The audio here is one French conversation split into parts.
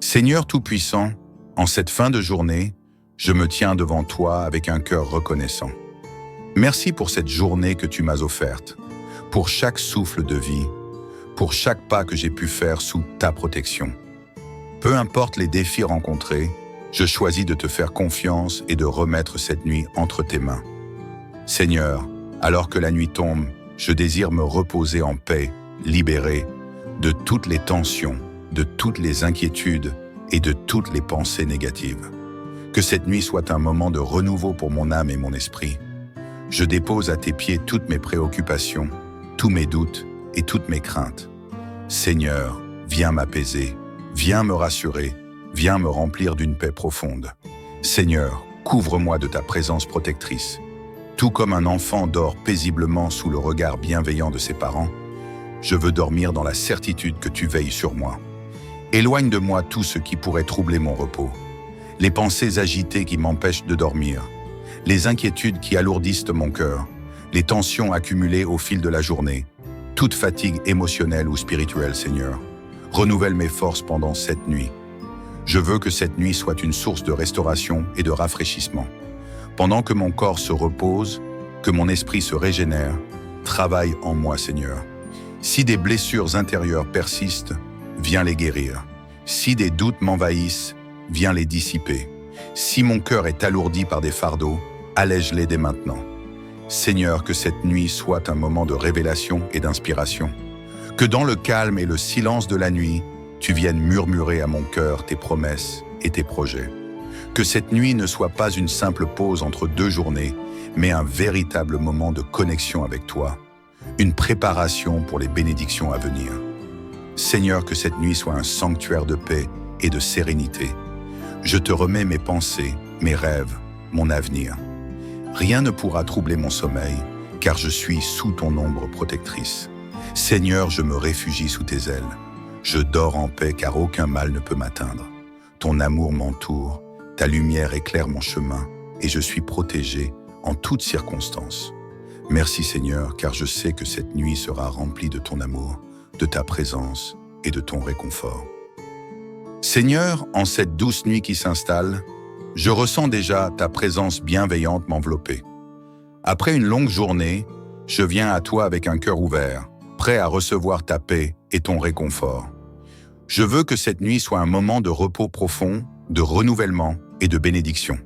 Seigneur Tout-Puissant, en cette fin de journée, je me tiens devant toi avec un cœur reconnaissant. Merci pour cette journée que tu m'as offerte, pour chaque souffle de vie, pour chaque pas que j'ai pu faire sous ta protection. Peu importe les défis rencontrés, je choisis de te faire confiance et de remettre cette nuit entre tes mains. Seigneur, alors que la nuit tombe, je désire me reposer en paix, libéré de toutes les tensions, de toutes les inquiétudes et de toutes les pensées négatives. Que cette nuit soit un moment de renouveau pour mon âme et mon esprit. Je dépose à tes pieds toutes mes préoccupations, tous mes doutes et toutes mes craintes. Seigneur, viens m'apaiser, viens me rassurer, viens me remplir d'une paix profonde. Seigneur, couvre-moi de ta présence protectrice. Tout comme un enfant dort paisiblement sous le regard bienveillant de ses parents, je veux dormir dans la certitude que tu veilles sur moi. Éloigne de moi tout ce qui pourrait troubler mon repos. Les pensées agitées qui m'empêchent de dormir, les inquiétudes qui alourdissent mon cœur, les tensions accumulées au fil de la journée, toute fatigue émotionnelle ou spirituelle, Seigneur. Renouvelle mes forces pendant cette nuit. Je veux que cette nuit soit une source de restauration et de rafraîchissement. Pendant que mon corps se repose, que mon esprit se régénère, travaille en moi, Seigneur. Si des blessures intérieures persistent, viens les guérir. Si des doutes m'envahissent, viens les dissiper. Si mon cœur est alourdi par des fardeaux, allège-les dès maintenant. Seigneur, que cette nuit soit un moment de révélation et d'inspiration. Que dans le calme et le silence de la nuit, tu viennes murmurer à mon cœur tes promesses et tes projets. Que cette nuit ne soit pas une simple pause entre deux journées, mais un véritable moment de connexion avec toi, une préparation pour les bénédictions à venir. Seigneur, que cette nuit soit un sanctuaire de paix et de sérénité. Je te remets mes pensées, mes rêves, mon avenir. Rien ne pourra troubler mon sommeil, car je suis sous ton ombre protectrice. Seigneur, je me réfugie sous tes ailes. Je dors en paix, car aucun mal ne peut m'atteindre. Ton amour m'entoure, ta lumière éclaire mon chemin, et je suis protégé en toutes circonstances. Merci Seigneur, car je sais que cette nuit sera remplie de ton amour, de ta présence et de ton réconfort. Seigneur, en cette douce nuit qui s'installe, je ressens déjà ta présence bienveillante m'envelopper. Après une longue journée, je viens à toi avec un cœur ouvert, prêt à recevoir ta paix et ton réconfort. Je veux que cette nuit soit un moment de repos profond, de renouvellement et de bénédiction.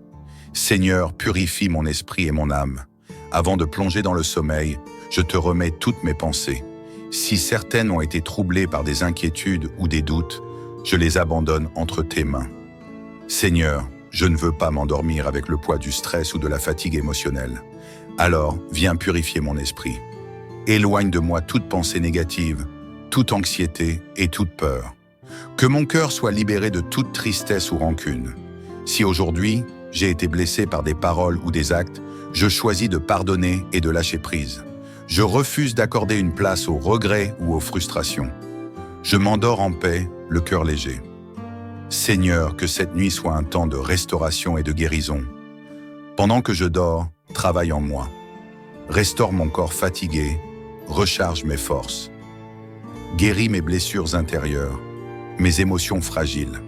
Seigneur, purifie mon esprit et mon âme. Avant de plonger dans le sommeil, je te remets toutes mes pensées. Si certaines ont été troublées par des inquiétudes ou des doutes, je les abandonne entre tes mains. Seigneur, je ne veux pas m'endormir avec le poids du stress ou de la fatigue émotionnelle. Alors, viens purifier mon esprit. Éloigne de moi toute pensée négative, toute anxiété et toute peur. Que mon cœur soit libéré de toute tristesse ou rancune. Si aujourd'hui, j'ai été blessé par des paroles ou des actes, je choisis de pardonner et de lâcher prise. Je refuse d'accorder une place aux regrets ou aux frustrations. Je m'endors en paix, le cœur léger. Seigneur, que cette nuit soit un temps de restauration et de guérison. Pendant que je dors, travaille en moi. Restaure mon corps fatigué, recharge mes forces. Guéris mes blessures intérieures, mes émotions fragiles.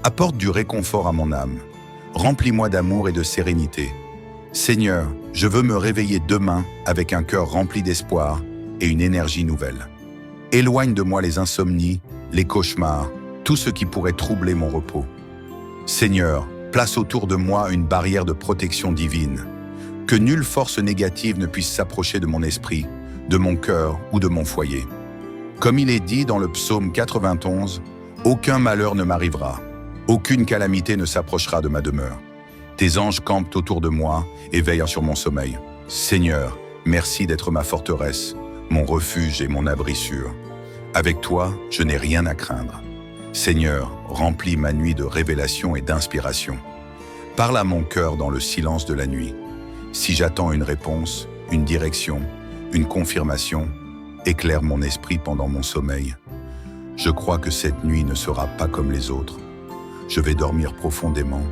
Apporte du réconfort à mon âme. Remplis-moi d'amour et de sérénité. Seigneur, je veux me réveiller demain avec un cœur rempli d'espoir et une énergie nouvelle. Éloigne de moi les insomnies, les cauchemars, tout ce qui pourrait troubler mon repos. Seigneur, place autour de moi une barrière de protection divine. Que nulle force négative ne puisse s'approcher de mon esprit, de mon cœur ou de mon foyer. Comme il est dit dans le psaume 91, « Aucun malheur ne m'arrivera, aucune calamité ne s'approchera de ma demeure. Tes anges campent autour de moi et veillent sur mon sommeil. Seigneur, merci d'être ma forteresse, mon refuge et mon abri sûr. Avec toi, je n'ai rien à craindre. Seigneur, remplis ma nuit de révélation et d'inspiration. Parle à mon cœur dans le silence de la nuit. Si j'attends une réponse, une direction, une confirmation, éclaire mon esprit pendant mon sommeil. Je crois que cette nuit ne sera pas comme les autres. Je vais dormir profondément,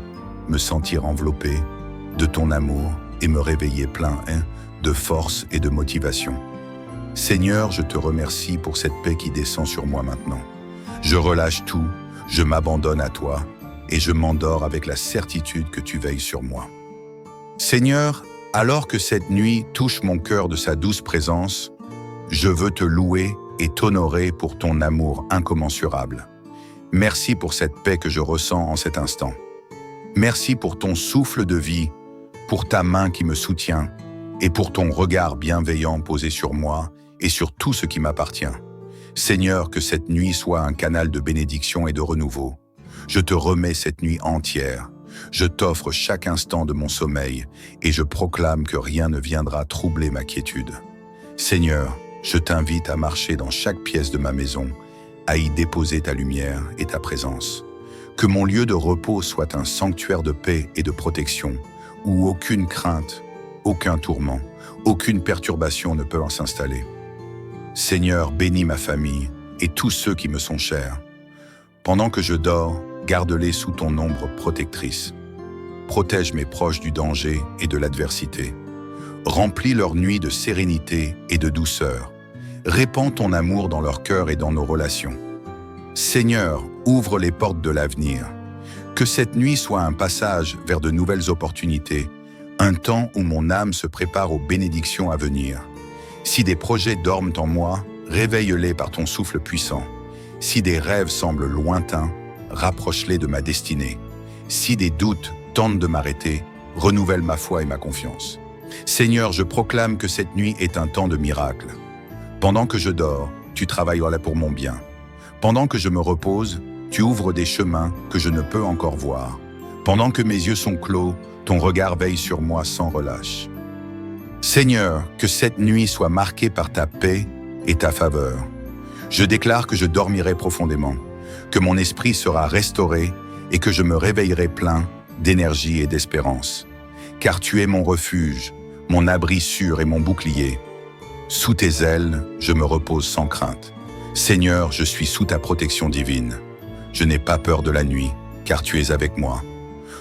me sentir enveloppé de ton amour et me réveiller plein de force et de motivation. Seigneur, je te remercie pour cette paix qui descend sur moi maintenant. Je relâche tout, Je m'abandonne à toi et je m'endors avec la certitude que tu veilles sur moi. Seigneur, alors que cette nuit touche mon cœur de sa douce présence, je veux te louer et t'honorer pour ton amour incommensurable. Merci pour cette paix que je ressens en cet instant. Merci pour ton souffle de vie, pour ta main qui me soutient et pour ton regard bienveillant posé sur moi et sur tout ce qui m'appartient. Seigneur, que cette nuit soit un canal de bénédiction et de renouveau. Je te remets cette nuit entière. Je t'offre chaque instant de mon sommeil et je proclame que rien ne viendra troubler ma quiétude. Seigneur, je t'invite à marcher dans chaque pièce de ma maison, à y déposer ta lumière et ta présence. Que mon lieu de repos soit un sanctuaire de paix et de protection, où aucune crainte, aucun tourment, aucune perturbation ne peut s'installer. Seigneur, bénis ma famille et tous ceux qui me sont chers. Pendant que je dors, garde-les sous ton ombre protectrice. Protège mes proches du danger et de l'adversité. Remplis leur nuit de sérénité et de douceur. Répands ton amour dans leur cœur et dans nos relations. Seigneur, ouvre les portes de l'avenir. Que cette nuit soit un passage vers de nouvelles opportunités, un temps où mon âme se prépare aux bénédictions à venir. Si des projets dorment en moi, réveille-les par ton souffle puissant. Si des rêves semblent lointains, rapproche-les de ma destinée. Si des doutes tentent de m'arrêter, renouvelle ma foi et ma confiance. Seigneur, je proclame que cette nuit est un temps de miracle. Pendant que je dors, tu travailleras pour mon bien. Pendant que je me repose, tu ouvres des chemins que je ne peux encore voir. Pendant que mes yeux sont clos, ton regard veille sur moi sans relâche. Seigneur, que cette nuit soit marquée par ta paix et ta faveur. Je déclare que je dormirai profondément, que mon esprit sera restauré et que je me réveillerai plein d'énergie et d'espérance. Car tu es mon refuge, mon abri sûr et mon bouclier. Sous tes ailes, je me repose sans crainte. Seigneur, je suis sous ta protection divine. Je n'ai pas peur de la nuit, car tu es avec moi.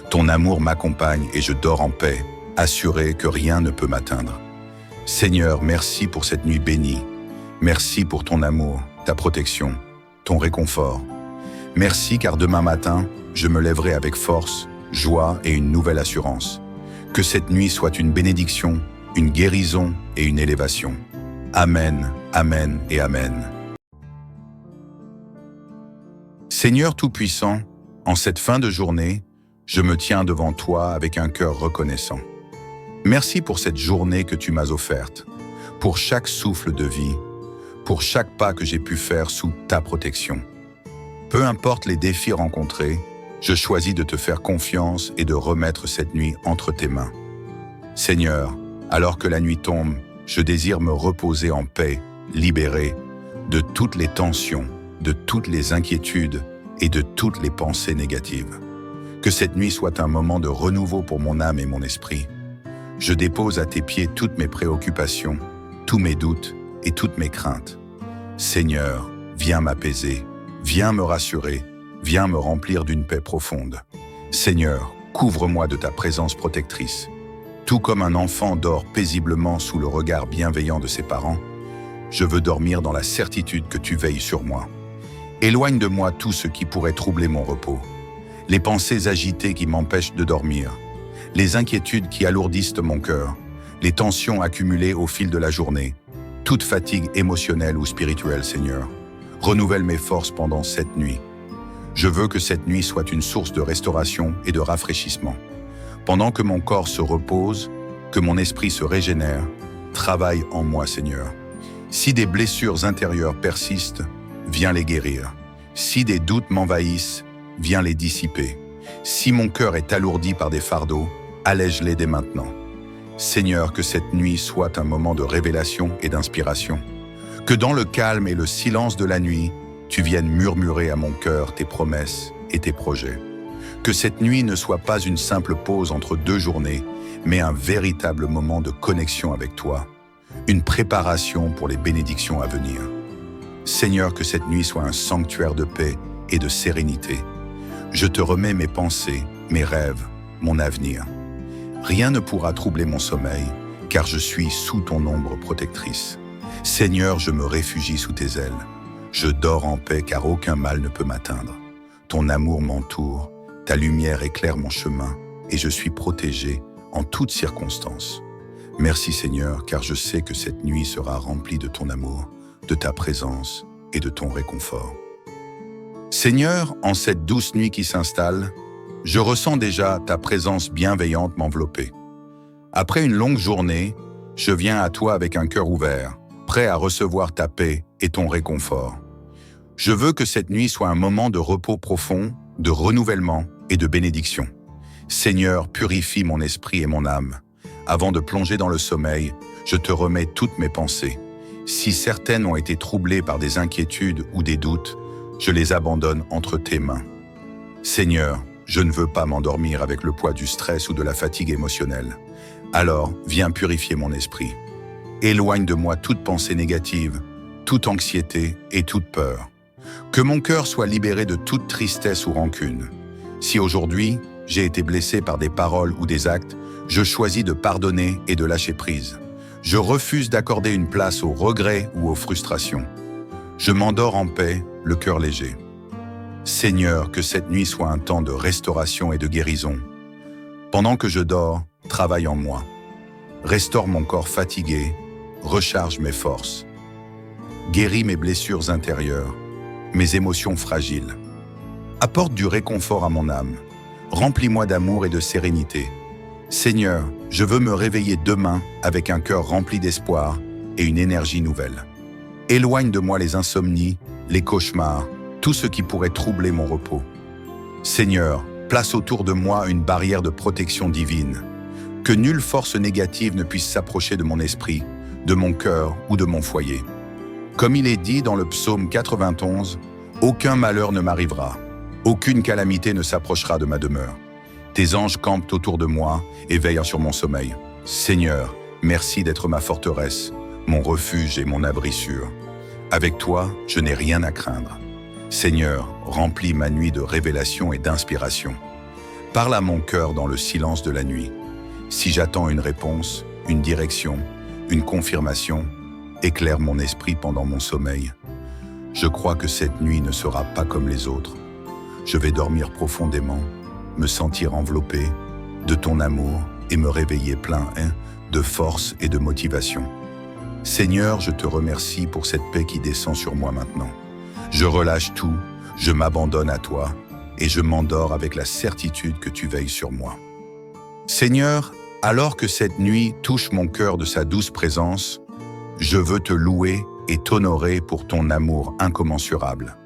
Ton amour m'accompagne et je dors en paix, assuré que rien ne peut m'atteindre. Seigneur, merci pour cette nuit bénie. Merci pour ton amour, ta protection, ton réconfort. Merci car demain matin, je me lèverai avec force, joie et une nouvelle assurance. Que cette nuit soit une bénédiction, une guérison et une élévation. Amen, Amen et Amen. Seigneur Tout-Puissant, en cette fin de journée, je me tiens devant toi avec un cœur reconnaissant. Merci pour cette journée que tu m'as offerte, pour chaque souffle de vie, pour chaque pas que j'ai pu faire sous ta protection. Peu importe les défis rencontrés, je choisis de te faire confiance et de remettre cette nuit entre tes mains. Seigneur, alors que la nuit tombe, je désire me reposer en paix, libéré de toutes les tensions, de toutes les inquiétudes et de toutes les pensées négatives. Que cette nuit soit un moment de renouveau pour mon âme et mon esprit. Je dépose à tes pieds toutes mes préoccupations, tous mes doutes et toutes mes craintes. Seigneur, viens m'apaiser, viens me rassurer, viens me remplir d'une paix profonde. Seigneur, couvre-moi de ta présence protectrice. Tout comme un enfant dort paisiblement sous le regard bienveillant de ses parents, je veux dormir dans la certitude que tu veilles sur moi. Éloigne de moi tout ce qui pourrait troubler mon repos. Les pensées agitées qui m'empêchent de dormir, les inquiétudes qui alourdissent mon cœur, les tensions accumulées au fil de la journée, toute fatigue émotionnelle ou spirituelle, Seigneur. Renouvelle mes forces pendant cette nuit. Je veux que cette nuit soit une source de restauration et de rafraîchissement. Pendant que mon corps se repose, que mon esprit se régénère, travaille en moi, Seigneur. Si des blessures intérieures persistent, viens les guérir. Si des doutes m'envahissent, viens les dissiper. Si mon cœur est alourdi par des fardeaux, allège-les dès maintenant. Seigneur, que cette nuit soit un moment de révélation et d'inspiration. Que dans le calme et le silence de la nuit, tu viennes murmurer à mon cœur tes promesses et tes projets. Que cette nuit ne soit pas une simple pause entre deux journées, mais un véritable moment de connexion avec toi, une préparation pour les bénédictions à venir. Seigneur, que cette nuit soit un sanctuaire de paix et de sérénité. Je te remets mes pensées, mes rêves, mon avenir. Rien ne pourra troubler mon sommeil, car je suis sous ton ombre protectrice. Seigneur, je me réfugie sous tes ailes. Je dors en paix, car aucun mal ne peut m'atteindre. Ton amour m'entoure, ta lumière éclaire mon chemin et je suis protégé en toutes circonstances. Merci Seigneur, car je sais que cette nuit sera remplie de ton amour, de ta présence et de ton réconfort. Seigneur, en cette douce nuit qui s'installe, je ressens déjà ta présence bienveillante m'envelopper. Après une longue journée, je viens à toi avec un cœur ouvert, prêt à recevoir ta paix et ton réconfort. Je veux que cette nuit soit un moment de repos profond, de renouvellement et de bénédiction. Seigneur, purifie mon esprit et mon âme. Avant de plonger dans le sommeil, je te remets toutes mes pensées. Si certaines ont été troublées par des inquiétudes ou des doutes, je les abandonne entre tes mains. Seigneur, je ne veux pas m'endormir avec le poids du stress ou de la fatigue émotionnelle. Alors, viens purifier mon esprit. Éloigne de moi toute pensée négative, toute anxiété et toute peur. Que mon cœur soit libéré de toute tristesse ou rancune. Si aujourd'hui, j'ai été blessé par des paroles ou des actes, je choisis de pardonner et de lâcher prise. Je refuse d'accorder une place aux regrets ou aux frustrations. Je m'endors en paix, le cœur léger. Seigneur, que cette nuit soit un temps de restauration et de guérison. Pendant que je dors, travaille en moi. Restaure mon corps fatigué, recharge mes forces. Guéris mes blessures intérieures, mes émotions fragiles. Apporte du réconfort à mon âme. Remplis-moi d'amour et de sérénité. Seigneur, je veux me réveiller demain avec un cœur rempli d'espoir et une énergie nouvelle. Éloigne de moi les insomnies, les cauchemars, tout ce qui pourrait troubler mon repos. Seigneur, place autour de moi une barrière de protection divine. Que nulle force négative ne puisse s'approcher de mon esprit, de mon cœur ou de mon foyer. Comme il est dit dans le psaume 91, « Aucun malheur ne m'arrivera, aucune calamité ne s'approchera de ma demeure. Tes anges campent autour de moi et veillent sur mon sommeil. Seigneur, merci d'être ma forteresse, mon refuge et mon abri sûr. Avec toi, je n'ai rien à craindre. Seigneur, remplis ma nuit de révélation et d'inspiration. Parle à mon cœur dans le silence de la nuit. Si j'attends une réponse, une direction, une confirmation, éclaire mon esprit pendant mon sommeil. Je crois que cette nuit ne sera pas comme les autres. Je vais dormir profondément, me sentir enveloppé de ton amour et me réveiller plein de force et de motivation. Seigneur, je te remercie pour cette paix qui descend sur moi maintenant. Je relâche tout, je m'abandonne à toi et je m'endors avec la certitude que tu veilles sur moi. Seigneur, alors que cette nuit touche mon cœur de sa douce présence, je veux te louer et t'honorer pour ton amour incommensurable.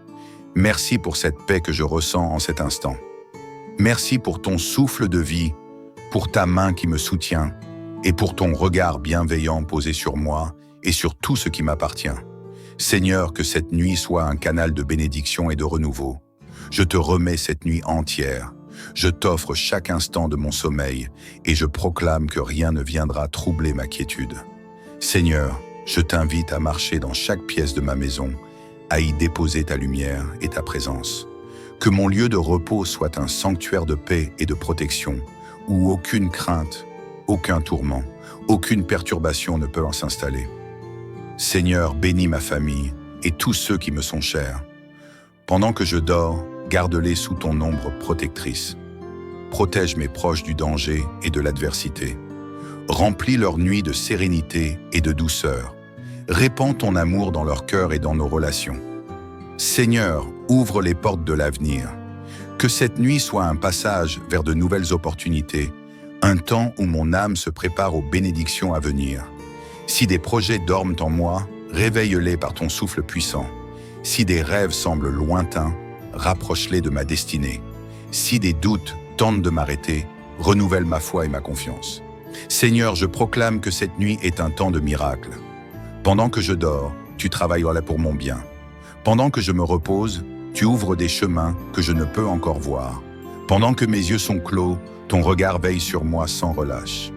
Merci pour cette paix que je ressens en cet instant. Merci pour ton souffle de vie, pour ta main qui me soutient et pour ton regard bienveillant posé sur moi et sur tout ce qui m'appartient. Seigneur, que cette nuit soit un canal de bénédiction et de renouveau. Je te remets cette nuit entière. Je t'offre chaque instant de mon sommeil et je proclame que rien ne viendra troubler ma quiétude. Seigneur, je t'invite à marcher dans chaque pièce de ma maison, à y déposer ta lumière et ta présence. Que mon lieu de repos soit un sanctuaire de paix et de protection, où aucune crainte, aucun tourment, aucune perturbation ne peut s'installer. Seigneur, bénis ma famille et tous ceux qui me sont chers. Pendant que je dors, garde-les sous ton ombre protectrice. Protège mes proches du danger et de l'adversité. Remplis leur nuit de sérénité et de douceur. Répands ton amour dans leur cœur et dans nos relations. Seigneur, ouvre les portes de l'avenir. Que cette nuit soit un passage vers de nouvelles opportunités, un temps où mon âme se prépare aux bénédictions à venir. Si des projets dorment en moi, réveille-les par ton souffle puissant. Si des rêves semblent lointains, rapproche-les de ma destinée. Si des doutes tentent de m'arrêter, renouvelle ma foi et ma confiance. Seigneur, je proclame que cette nuit est un temps de miracle. Pendant que je dors, tu travailleras pour mon bien. Pendant que je me repose, tu ouvres des chemins que je ne peux encore voir. Pendant que mes yeux sont clos, ton regard veille sur moi sans relâche.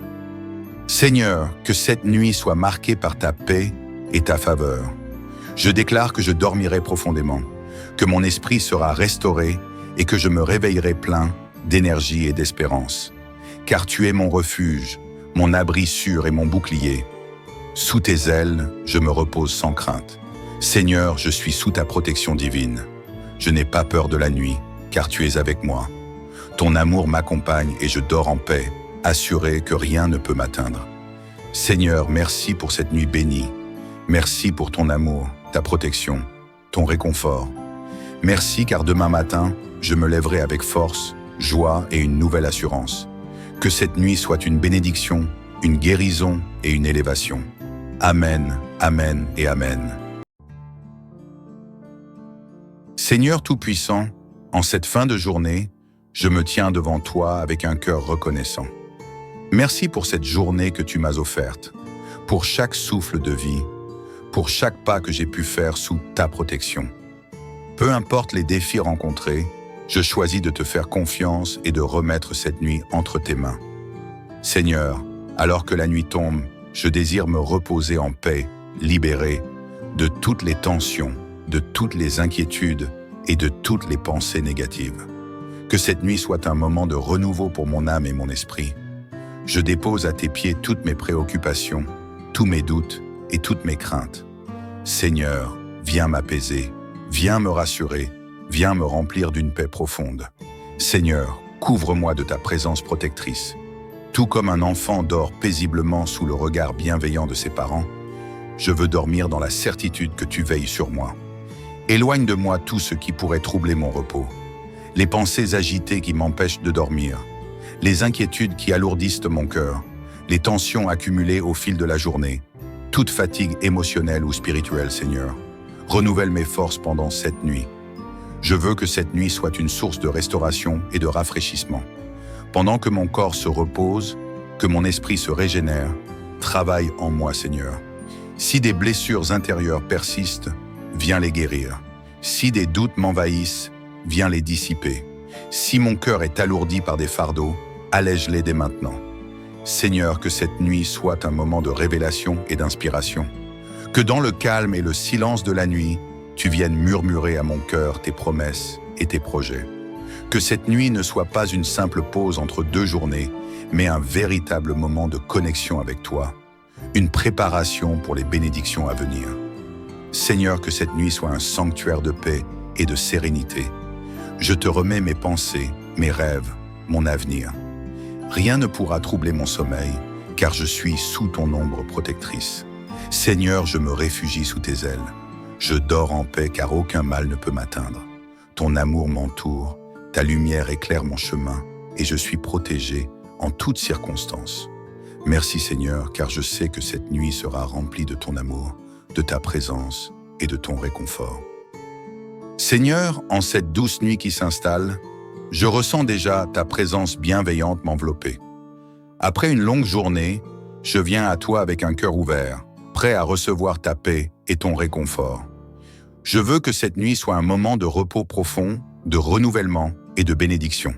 Seigneur, que cette nuit soit marquée par ta paix et ta faveur. Je déclare que je dormirai profondément, que mon esprit sera restauré et que je me réveillerai plein d'énergie et d'espérance. Car tu es mon refuge, mon abri sûr et mon bouclier. Sous tes ailes, je me repose sans crainte. Seigneur, je suis sous ta protection divine. Je n'ai pas peur de la nuit, car tu es avec moi. Ton amour m'accompagne et je dors en paix, assuré que rien ne peut m'atteindre. Seigneur, merci pour cette nuit bénie. Merci pour ton amour, ta protection, ton réconfort. Merci car demain matin, je me lèverai avec force, joie et une nouvelle assurance. Que cette nuit soit une bénédiction, une guérison et une élévation. Amen, amen et amen. Seigneur Tout-Puissant, en cette fin de journée, je me tiens devant toi avec un cœur reconnaissant. Merci pour cette journée que tu m'as offerte, pour chaque souffle de vie, pour chaque pas que j'ai pu faire sous ta protection. Peu importe les défis rencontrés, je choisis de te faire confiance et de remettre cette nuit entre tes mains. Seigneur, alors que la nuit tombe, je désire me reposer en paix, libéré de toutes les tensions, de toutes les inquiétudes et de toutes les pensées négatives. Que cette nuit soit un moment de renouveau pour mon âme et mon esprit. Je dépose à tes pieds toutes mes préoccupations, tous mes doutes et toutes mes craintes. Seigneur, viens m'apaiser, viens me rassurer, viens me remplir d'une paix profonde. Seigneur, couvre-moi de ta présence protectrice. Tout comme un enfant dort paisiblement sous le regard bienveillant de ses parents, je veux dormir dans la certitude que tu veilles sur moi. Éloigne de moi tout ce qui pourrait troubler mon repos. Les pensées agitées qui m'empêchent de dormir, les inquiétudes qui alourdissent mon cœur, les tensions accumulées au fil de la journée, toute fatigue émotionnelle ou spirituelle, Seigneur. Renouvelle mes forces pendant cette nuit. Je veux que cette nuit soit une source de restauration et de rafraîchissement. Pendant que mon corps se repose, que mon esprit se régénère, travaille en moi, Seigneur. Si des blessures intérieures persistent, viens les guérir. Si des doutes m'envahissent, viens les dissiper. Si mon cœur est alourdi par des fardeaux, allège-les dès maintenant. Seigneur, que cette nuit soit un moment de révélation et d'inspiration. Que dans le calme et le silence de la nuit, tu viennes murmurer à mon cœur tes promesses et tes projets. Que cette nuit ne soit pas une simple pause entre deux journées, mais un véritable moment de connexion avec toi, une préparation pour les bénédictions à venir. Seigneur, que cette nuit soit un sanctuaire de paix et de sérénité. Je te remets mes pensées, mes rêves, mon avenir. Rien ne pourra troubler mon sommeil, car je suis sous ton ombre protectrice. Seigneur, je me réfugie sous tes ailes. Je dors en paix, car aucun mal ne peut m'atteindre. Ton amour m'entoure, ta lumière éclaire mon chemin, et je suis protégé en toutes circonstances. Merci Seigneur, car je sais que cette nuit sera remplie de ton amour, de ta présence et de ton réconfort. Seigneur, en cette douce nuit qui s'installe, je ressens déjà ta présence bienveillante m'envelopper. Après une longue journée, je viens à toi avec un cœur ouvert, prêt à recevoir ta paix et ton réconfort. Je veux que cette nuit soit un moment de repos profond, de renouvellement et de bénédiction.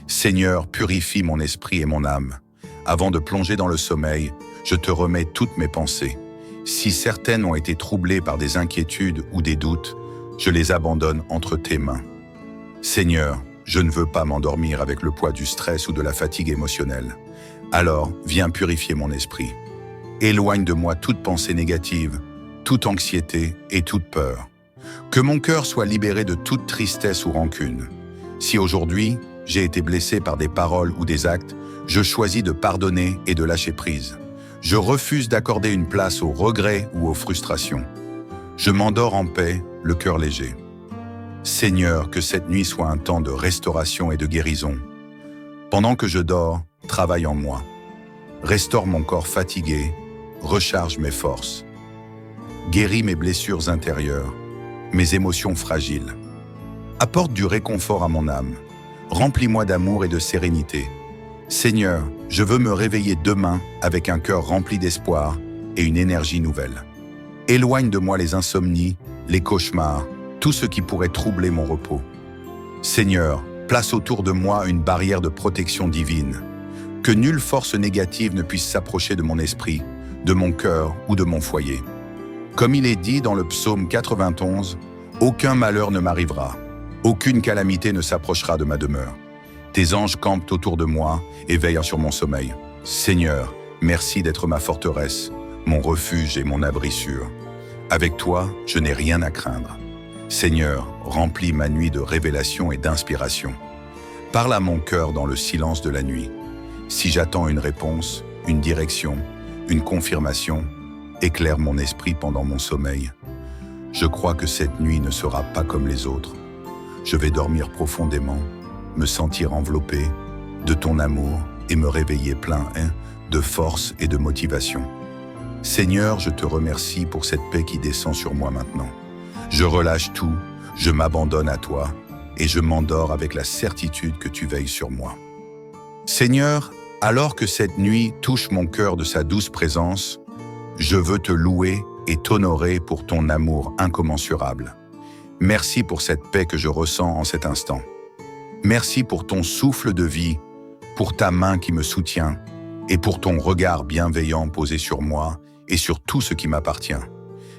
Seigneur, purifie mon esprit et mon âme. Avant de plonger dans le sommeil, je te remets toutes mes pensées. Si certaines ont été troublées par des inquiétudes ou des doutes, je les abandonne entre tes mains. Seigneur, je ne veux pas m'endormir avec le poids du stress ou de la fatigue émotionnelle. Alors, viens purifier mon esprit. Éloigne de moi toute pensée négative, toute anxiété et toute peur. Que mon cœur soit libéré de toute tristesse ou rancune. Si aujourd'hui, j'ai été blessé par des paroles ou des actes, je choisis de pardonner et de lâcher prise. Je refuse d'accorder une place aux regrets ou aux frustrations. Je m'endors en paix, le cœur léger. Seigneur, que cette nuit soit un temps de restauration et de guérison. Pendant que je dors, travaille en moi. Restaure mon corps fatigué, recharge mes forces. Guéris mes blessures intérieures, mes émotions fragiles. Apporte du réconfort à mon âme. Remplis-moi d'amour et de sérénité. Seigneur, je veux me réveiller demain avec un cœur rempli d'espoir et une énergie nouvelle. Éloigne de moi les insomnies, les cauchemars, tout ce qui pourrait troubler mon repos. Seigneur, place autour de moi une barrière de protection divine. Que nulle force négative ne puisse s'approcher de mon esprit, de mon cœur ou de mon foyer. Comme il est dit dans le psaume 91, « Aucun malheur ne m'arrivera, aucune calamité ne s'approchera de ma demeure. Tes anges campent autour de moi et veillent sur mon sommeil. Seigneur, merci d'être ma forteresse, mon refuge et mon abri sûr. Avec toi, je n'ai rien à craindre. Seigneur, remplis ma nuit de révélation et d'inspiration. Parle à mon cœur dans le silence de la nuit. Si j'attends une réponse, une direction, une confirmation, éclaire mon esprit pendant mon sommeil. Je crois que cette nuit ne sera pas comme les autres. Je vais dormir profondément, me sentir enveloppé de ton amour et me réveiller plein de force et de motivation. Seigneur, je te remercie pour cette paix qui descend sur moi maintenant. Je relâche tout, je m'abandonne à toi et je m'endors avec la certitude que tu veilles sur moi. Seigneur, alors que cette nuit touche mon cœur de sa douce présence, je veux te louer et t'honorer pour ton amour incommensurable. Merci pour cette paix que je ressens en cet instant. Merci pour ton souffle de vie, pour ta main qui me soutient et pour ton regard bienveillant posé sur moi et sur tout ce qui m'appartient.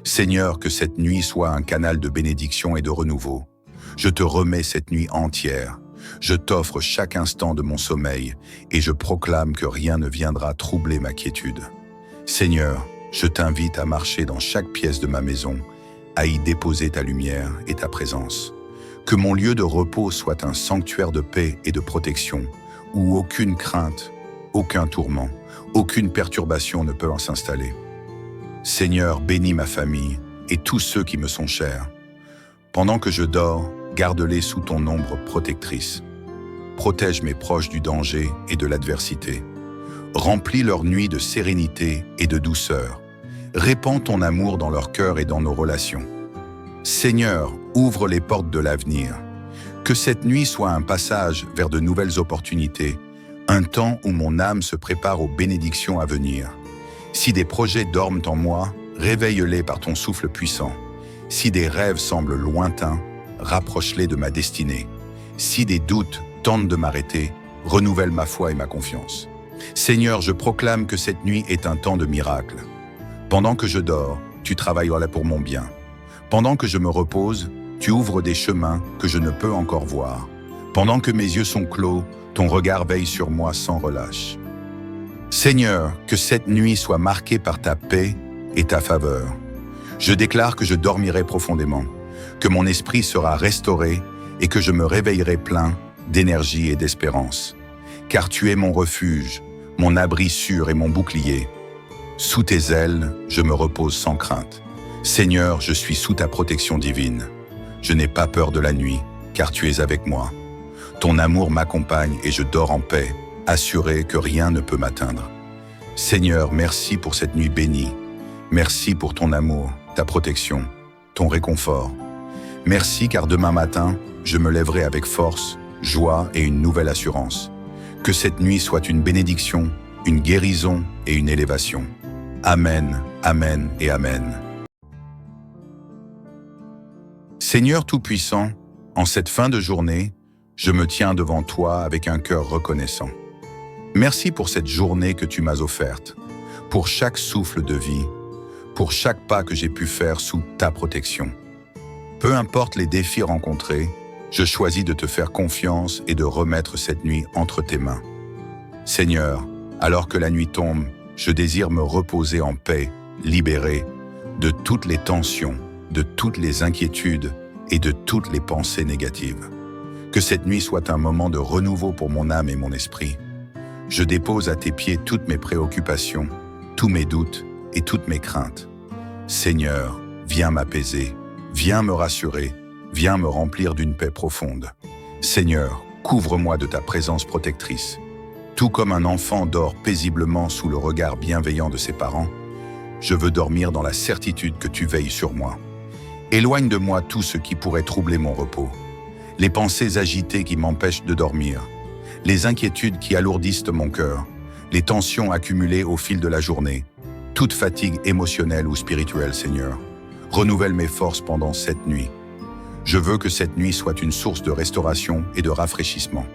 Seigneur, que cette nuit soit un canal de bénédiction et de renouveau. Je te remets cette nuit entière. Je t'offre chaque instant de mon sommeil et je proclame que rien ne viendra troubler ma quiétude. Seigneur, je t'invite à marcher dans chaque pièce de ma maison, à y déposer ta lumière et ta présence. Que mon lieu de repos soit un sanctuaire de paix et de protection, où aucune crainte, aucun tourment, aucune perturbation ne peut s'installer. Seigneur, bénis ma famille et tous ceux qui me sont chers. Pendant que je dors, garde-les sous ton ombre protectrice. Protège mes proches du danger et de l'adversité. Remplis leur nuit de sérénité et de douceur. Répands ton amour dans leur cœur et dans nos relations. Seigneur, ouvre les portes de l'avenir. Que cette nuit soit un passage vers de nouvelles opportunités, un temps où mon âme se prépare aux bénédictions à venir. Si des projets dorment en moi, réveille-les par ton souffle puissant. Si des rêves semblent lointains, rapproche-les de ma destinée. Si des doutes tentent de m'arrêter, renouvelle ma foi et ma confiance. Seigneur, je proclame que cette nuit est un temps de miracle. Pendant que je dors, tu travailleras pour mon bien. Pendant que je me repose, tu ouvres des chemins que je ne peux encore voir. Pendant que mes yeux sont clos, ton regard veille sur moi sans relâche. Seigneur, que cette nuit soit marquée par ta paix et ta faveur. Je déclare que je dormirai profondément, que mon esprit sera restauré et que je me réveillerai plein d'énergie et d'espérance. Car tu es mon refuge, mon abri sûr et mon bouclier. Sous tes ailes, je me repose sans crainte. Seigneur, je suis sous ta protection divine. Je n'ai pas peur de la nuit, car tu es avec moi. Ton amour m'accompagne et je dors en paix, assuré que rien ne peut m'atteindre. Seigneur, merci pour cette nuit bénie. Merci pour ton amour, ta protection, ton réconfort. Merci car demain matin, je me lèverai avec force, joie et une nouvelle assurance. Que cette nuit soit une bénédiction, une guérison et une élévation. Amen, Amen et Amen. Seigneur Tout-Puissant, en cette fin de journée, je me tiens devant toi avec un cœur reconnaissant. Merci pour cette journée que tu m'as offerte, pour chaque souffle de vie, pour chaque pas que j'ai pu faire sous ta protection. Peu importe les défis rencontrés, je choisis de te faire confiance et de remettre cette nuit entre tes mains. Seigneur, alors que la nuit tombe, je désire me reposer en paix, libéré de toutes les tensions, de toutes les inquiétudes et de toutes les pensées négatives. Que cette nuit soit un moment de renouveau pour mon âme et mon esprit. Je dépose à tes pieds toutes mes préoccupations, tous mes doutes et toutes mes craintes. Seigneur, viens m'apaiser, viens me rassurer, viens me remplir d'une paix profonde. Seigneur, couvre-moi de ta présence protectrice. Tout comme un enfant dort paisiblement sous le regard bienveillant de ses parents, je veux dormir dans la certitude que tu veilles sur moi. Éloigne de moi tout ce qui pourrait troubler mon repos. Les pensées agitées qui m'empêchent de dormir, les inquiétudes qui alourdissent mon cœur, les tensions accumulées au fil de la journée, toute fatigue émotionnelle ou spirituelle, Seigneur. Renouvelle mes forces pendant cette nuit. Je veux que cette nuit soit une source de restauration et de rafraîchissement.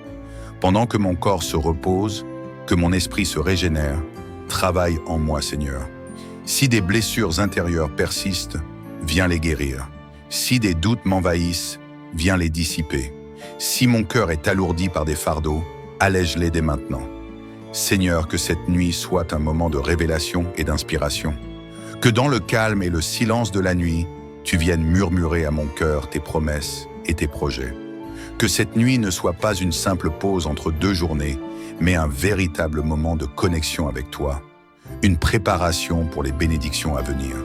Pendant que mon corps se repose, que mon esprit se régénère, travaille en moi, Seigneur. Si des blessures intérieures persistent, viens les guérir. Si des doutes m'envahissent, viens les dissiper. Si mon cœur est alourdi par des fardeaux, allège-les dès maintenant. Seigneur, que cette nuit soit un moment de révélation et d'inspiration. Que dans le calme et le silence de la nuit, tu viennes murmurer à mon cœur tes promesses et tes projets. Que cette nuit ne soit pas une simple pause entre deux journées, mais un véritable moment de connexion avec toi, une préparation pour les bénédictions à venir.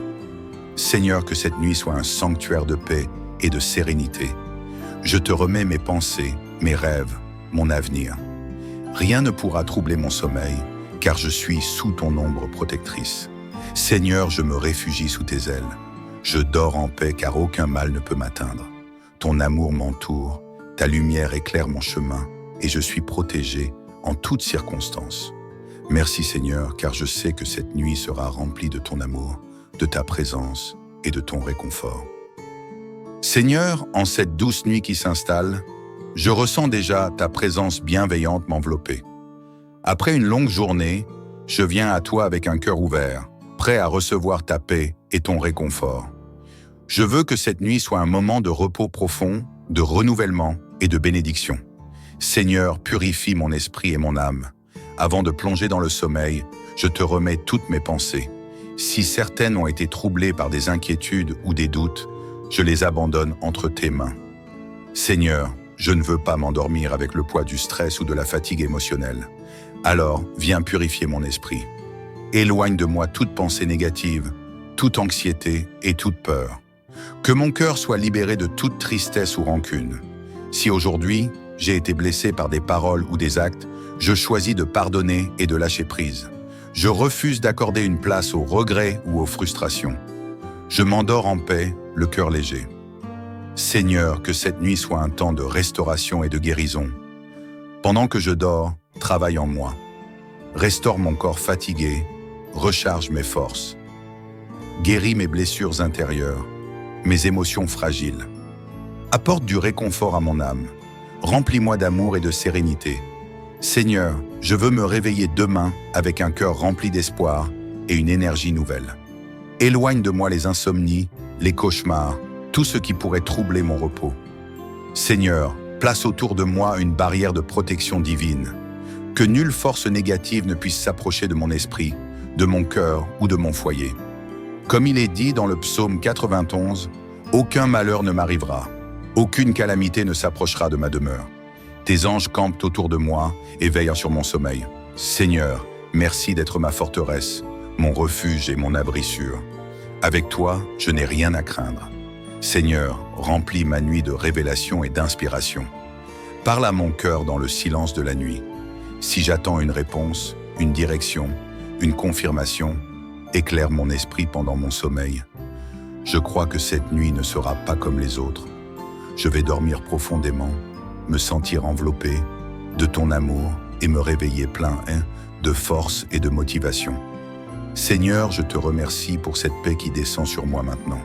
Seigneur, que cette nuit soit un sanctuaire de paix et de sérénité. Je te remets mes pensées, mes rêves, mon avenir. Rien ne pourra troubler mon sommeil, car je suis sous ton ombre protectrice. Seigneur, je me réfugie sous tes ailes. Je dors en paix, car aucun mal ne peut m'atteindre. Ton amour m'entoure, ta lumière éclaire mon chemin, et je suis protégé en toutes circonstances. Merci Seigneur, car je sais que cette nuit sera remplie de ton amour, de ta présence et de ton réconfort. Seigneur, en cette douce nuit qui s'installe, je ressens déjà ta présence bienveillante m'envelopper. Après une longue journée, je viens à toi avec un cœur ouvert, prêt à recevoir ta paix et ton réconfort. Je veux que cette nuit soit un moment de repos profond, de renouvellement et de bénédiction. Seigneur, purifie mon esprit et mon âme. Avant de plonger dans le sommeil, je te remets toutes mes pensées. Si certaines ont été troublées par des inquiétudes ou des doutes, je les abandonne entre tes mains. Seigneur, je ne veux pas m'endormir avec le poids du stress ou de la fatigue émotionnelle. Alors, viens purifier mon esprit. Éloigne de moi toute pensée négative, toute anxiété et toute peur. Que mon cœur soit libéré de toute tristesse ou rancune. Si aujourd'hui, j'ai été blessé par des paroles ou des actes, je choisis de pardonner et de lâcher prise. Je refuse d'accorder une place aux regrets ou aux frustrations. Je m'endors en paix, le cœur léger. Seigneur, que cette nuit soit un temps de restauration et de guérison. Pendant que je dors, travaille en moi. Restaure mon corps fatigué, recharge mes forces. Guéris mes blessures intérieures, mes émotions fragiles. Apporte du réconfort à mon âme. Remplis-moi d'amour et de sérénité. Seigneur, je veux me réveiller demain avec un cœur rempli d'espoir et une énergie nouvelle. Éloigne de moi les insomnies, les cauchemars, tout ce qui pourrait troubler mon repos. Seigneur, place autour de moi une barrière de protection divine. Que nulle force négative ne puisse s'approcher de mon esprit, de mon cœur ou de mon foyer. Comme il est dit dans le psaume 91, « Aucun malheur ne m'arrivera, aucune calamité ne s'approchera de ma demeure. Tes anges campent autour de moi et veillent sur mon sommeil. Seigneur, merci d'être ma forteresse, mon refuge et mon abri sûr. Avec toi, je n'ai rien à craindre. Seigneur, remplis ma nuit de révélation et d'inspiration. Parle à mon cœur dans le silence de la nuit. Si j'attends une réponse, une direction, une confirmation, éclaire mon esprit pendant mon sommeil. Je crois que cette nuit ne sera pas comme les autres. Je vais dormir profondément, me sentir enveloppé de ton amour et me réveiller plein de force et de motivation. Seigneur, je te remercie pour cette paix qui descend sur moi maintenant.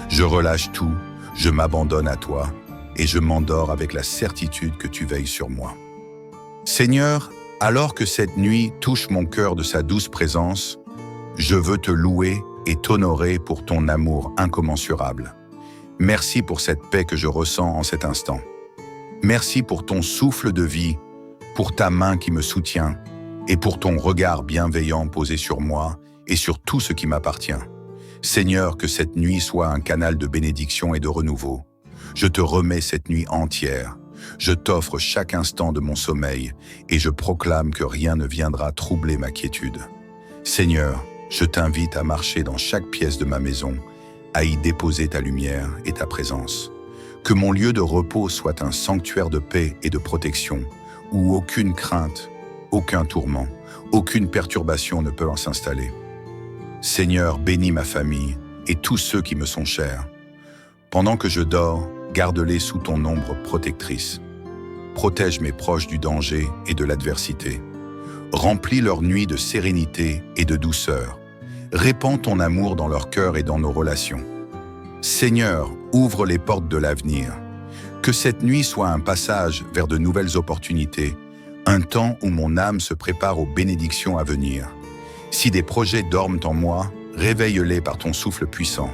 Je relâche tout, je m'abandonne à toi et je m'endors avec la certitude que tu veilles sur moi. Seigneur, alors que cette nuit touche mon cœur de sa douce présence, je veux te louer et t'honorer pour ton amour incommensurable. Merci pour cette paix que je ressens en cet instant. Merci pour ton souffle de vie, pour ta main qui me soutient et pour ton regard bienveillant posé sur moi et sur tout ce qui m'appartient. Seigneur, que cette nuit soit un canal de bénédiction et de renouveau. Je te remets cette nuit entière. Je t'offre chaque instant de mon sommeil et je proclame que rien ne viendra troubler ma quiétude. Seigneur, je t'invite à marcher dans chaque pièce de ma maison, à y déposer ta lumière et ta présence. Que mon lieu de repos soit un sanctuaire de paix et de protection, où aucune crainte, aucun tourment, aucune perturbation ne peut s'installer. Seigneur, bénis ma famille et tous ceux qui me sont chers. Pendant que je dors, garde-les sous ton ombre protectrice. Protège mes proches du danger et de l'adversité. Remplis leur nuit de sérénité et de douceur. Répands ton amour dans leur cœur et dans nos relations. Seigneur, ouvre les portes de l'avenir. Que cette nuit soit un passage vers de nouvelles opportunités, un temps où mon âme se prépare aux bénédictions à venir. Si des projets dorment en moi, réveille-les par ton souffle puissant.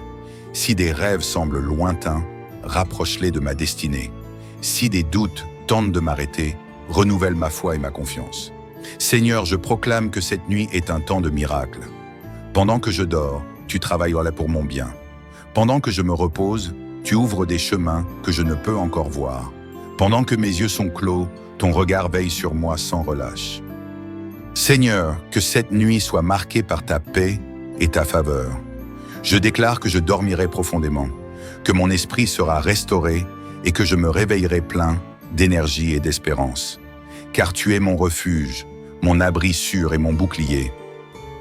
Si des rêves semblent lointains, rapproche-les de ma destinée. Si des doutes tentent de m'arrêter, renouvelle ma foi et ma confiance. Seigneur, je proclame que cette nuit est un temps de miracle. Pendant que je dors, tu travailleras pour mon bien. Pendant que je me repose, tu tu ouvres des chemins que je ne peux encore voir. Pendant que mes yeux sont clos, ton regard veille sur moi sans relâche. Seigneur, que cette nuit soit marquée par ta paix et ta faveur. Je déclare que je dormirai profondément, que mon esprit sera restauré et que je me réveillerai plein d'énergie et d'espérance. Car tu es mon refuge, mon abri sûr et mon bouclier.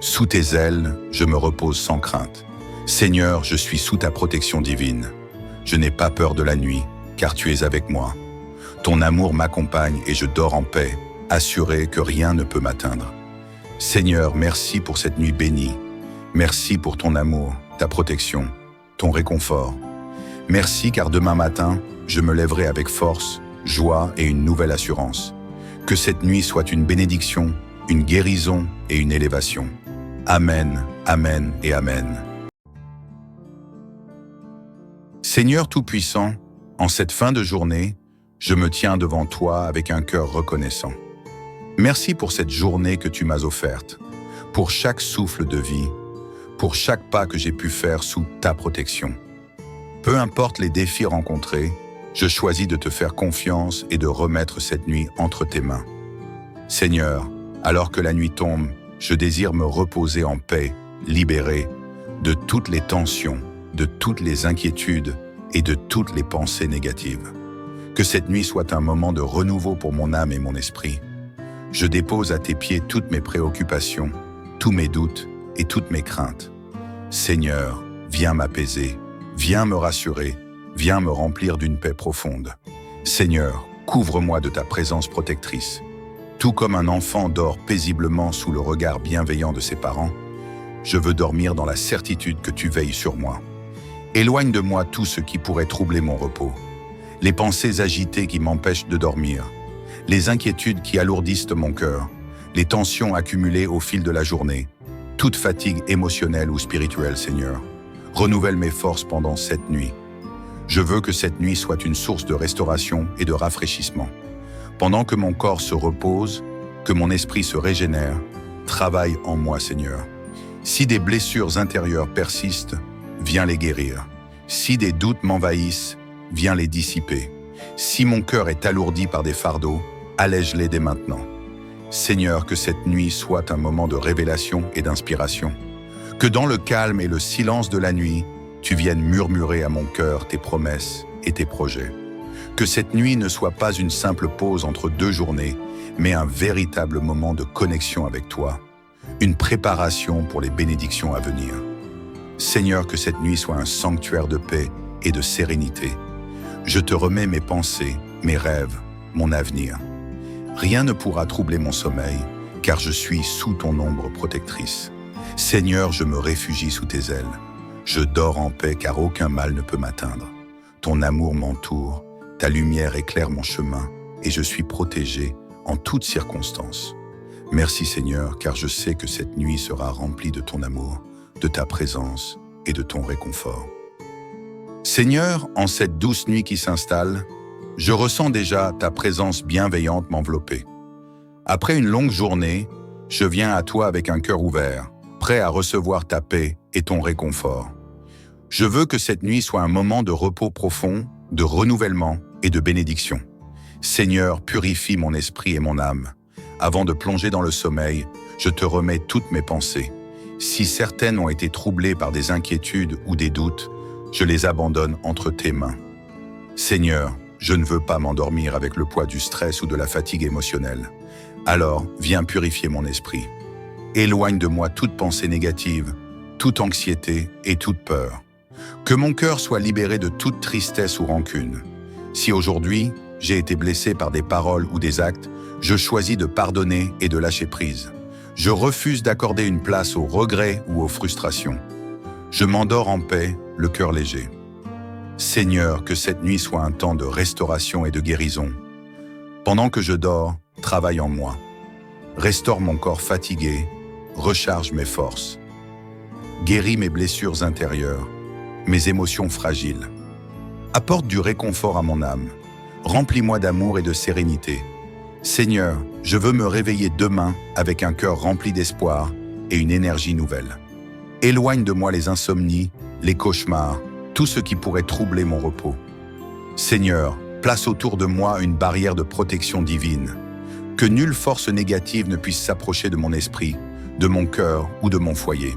Sous tes ailes, je me repose sans crainte. Seigneur, je suis sous ta protection divine. Je n'ai pas peur de la nuit, car tu es avec moi. Ton amour m'accompagne et je dors en paix, assuré que rien ne peut m'atteindre. Seigneur, merci pour cette nuit bénie. Merci pour ton amour, ta protection, ton réconfort. Merci car demain matin, je me lèverai avec force, joie et une nouvelle assurance. Que cette nuit soit une bénédiction, une guérison et une élévation. Amen, Amen et Amen. Seigneur Tout-Puissant, en cette fin de journée, je me tiens devant toi avec un cœur reconnaissant. Merci pour cette journée que tu m'as offerte, pour chaque souffle de vie, pour chaque pas que j'ai pu faire sous ta protection. Peu importe les défis rencontrés, je choisis de te faire confiance et de remettre cette nuit entre tes mains. Seigneur, alors que la nuit tombe, je désire me reposer en paix, libéré de toutes les tensions, de toutes les inquiétudes et de toutes les pensées négatives. Que cette nuit soit un moment de renouveau pour mon âme et mon esprit. Je dépose à tes pieds toutes mes préoccupations, tous mes doutes et toutes mes craintes. Seigneur, viens m'apaiser, viens me rassurer, viens me remplir d'une paix profonde. Seigneur, couvre-moi de ta présence protectrice. Tout comme un enfant dort paisiblement sous le regard bienveillant de ses parents, je veux dormir dans la certitude que tu veilles sur moi. Éloigne de moi tout ce qui pourrait troubler mon repos. Les pensées agitées qui m'empêchent de dormir, les inquiétudes qui alourdissent mon cœur, les tensions accumulées au fil de la journée, toute fatigue émotionnelle ou spirituelle, Seigneur. Renouvelle mes forces pendant cette nuit. Je veux que cette nuit soit une source de restauration et de rafraîchissement. Pendant que mon corps se repose, que mon esprit se régénère, travaille en moi, Seigneur. Si des blessures intérieures persistent, viens les guérir. Si des doutes m'envahissent, viens les dissiper. Si mon cœur est alourdi par des fardeaux, allège-les dès maintenant. Seigneur, que cette nuit soit un moment de révélation et d'inspiration. Que dans le calme et le silence de la nuit, tu viennes murmurer à mon cœur tes promesses et tes projets. Que cette nuit ne soit pas une simple pause entre deux journées, mais un véritable moment de connexion avec toi, une préparation pour les bénédictions à venir. Seigneur, que cette nuit soit un sanctuaire de paix et de sérénité. Je te remets mes pensées, mes rêves, mon avenir. Rien ne pourra troubler mon sommeil, car je suis sous ton ombre protectrice. Seigneur, je me réfugie sous tes ailes. Je dors en paix, car aucun mal ne peut m'atteindre. Ton amour m'entoure, ta lumière éclaire mon chemin, et je suis protégé en toutes circonstances. Merci Seigneur, car je sais que cette nuit sera remplie de ton amour, de ta présence et de ton réconfort. Seigneur, en cette douce nuit qui s'installe, je ressens déjà ta présence bienveillante m'envelopper. Après une longue journée, je viens à toi avec un cœur ouvert, prêt à recevoir ta paix et ton réconfort. Je veux que cette nuit soit un moment de repos profond, de renouvellement et de bénédiction. Seigneur, purifie mon esprit et mon âme. Avant de plonger dans le sommeil, je te remets toutes mes pensées. Si certaines ont été troublées par des inquiétudes ou des doutes, je les abandonne entre tes mains. Seigneur, je ne veux pas m'endormir avec le poids du stress ou de la fatigue émotionnelle. Alors, viens purifier mon esprit. Éloigne de moi toute pensée négative, toute anxiété et toute peur. Que mon cœur soit libéré de toute tristesse ou rancune. Si aujourd'hui, j'ai été blessé par des paroles ou des actes, je choisis de pardonner et de lâcher prise. Je refuse d'accorder une place aux regrets ou aux frustrations. Je m'endors en paix, le cœur léger. Seigneur, que cette nuit soit un temps de restauration et de guérison. Pendant que je dors, travaille en moi. Restaure mon corps fatigué, recharge mes forces. Guéris mes blessures intérieures, mes émotions fragiles. Apporte du réconfort à mon âme. Remplis-moi d'amour et de sérénité. Seigneur, je veux me réveiller demain avec un cœur rempli d'espoir et une énergie nouvelle. Éloigne de moi les insomnies, les cauchemars, tout ce qui pourrait troubler mon repos. Seigneur, place autour de moi une barrière de protection divine, que nulle force négative ne puisse s'approcher de mon esprit, de mon cœur ou de mon foyer.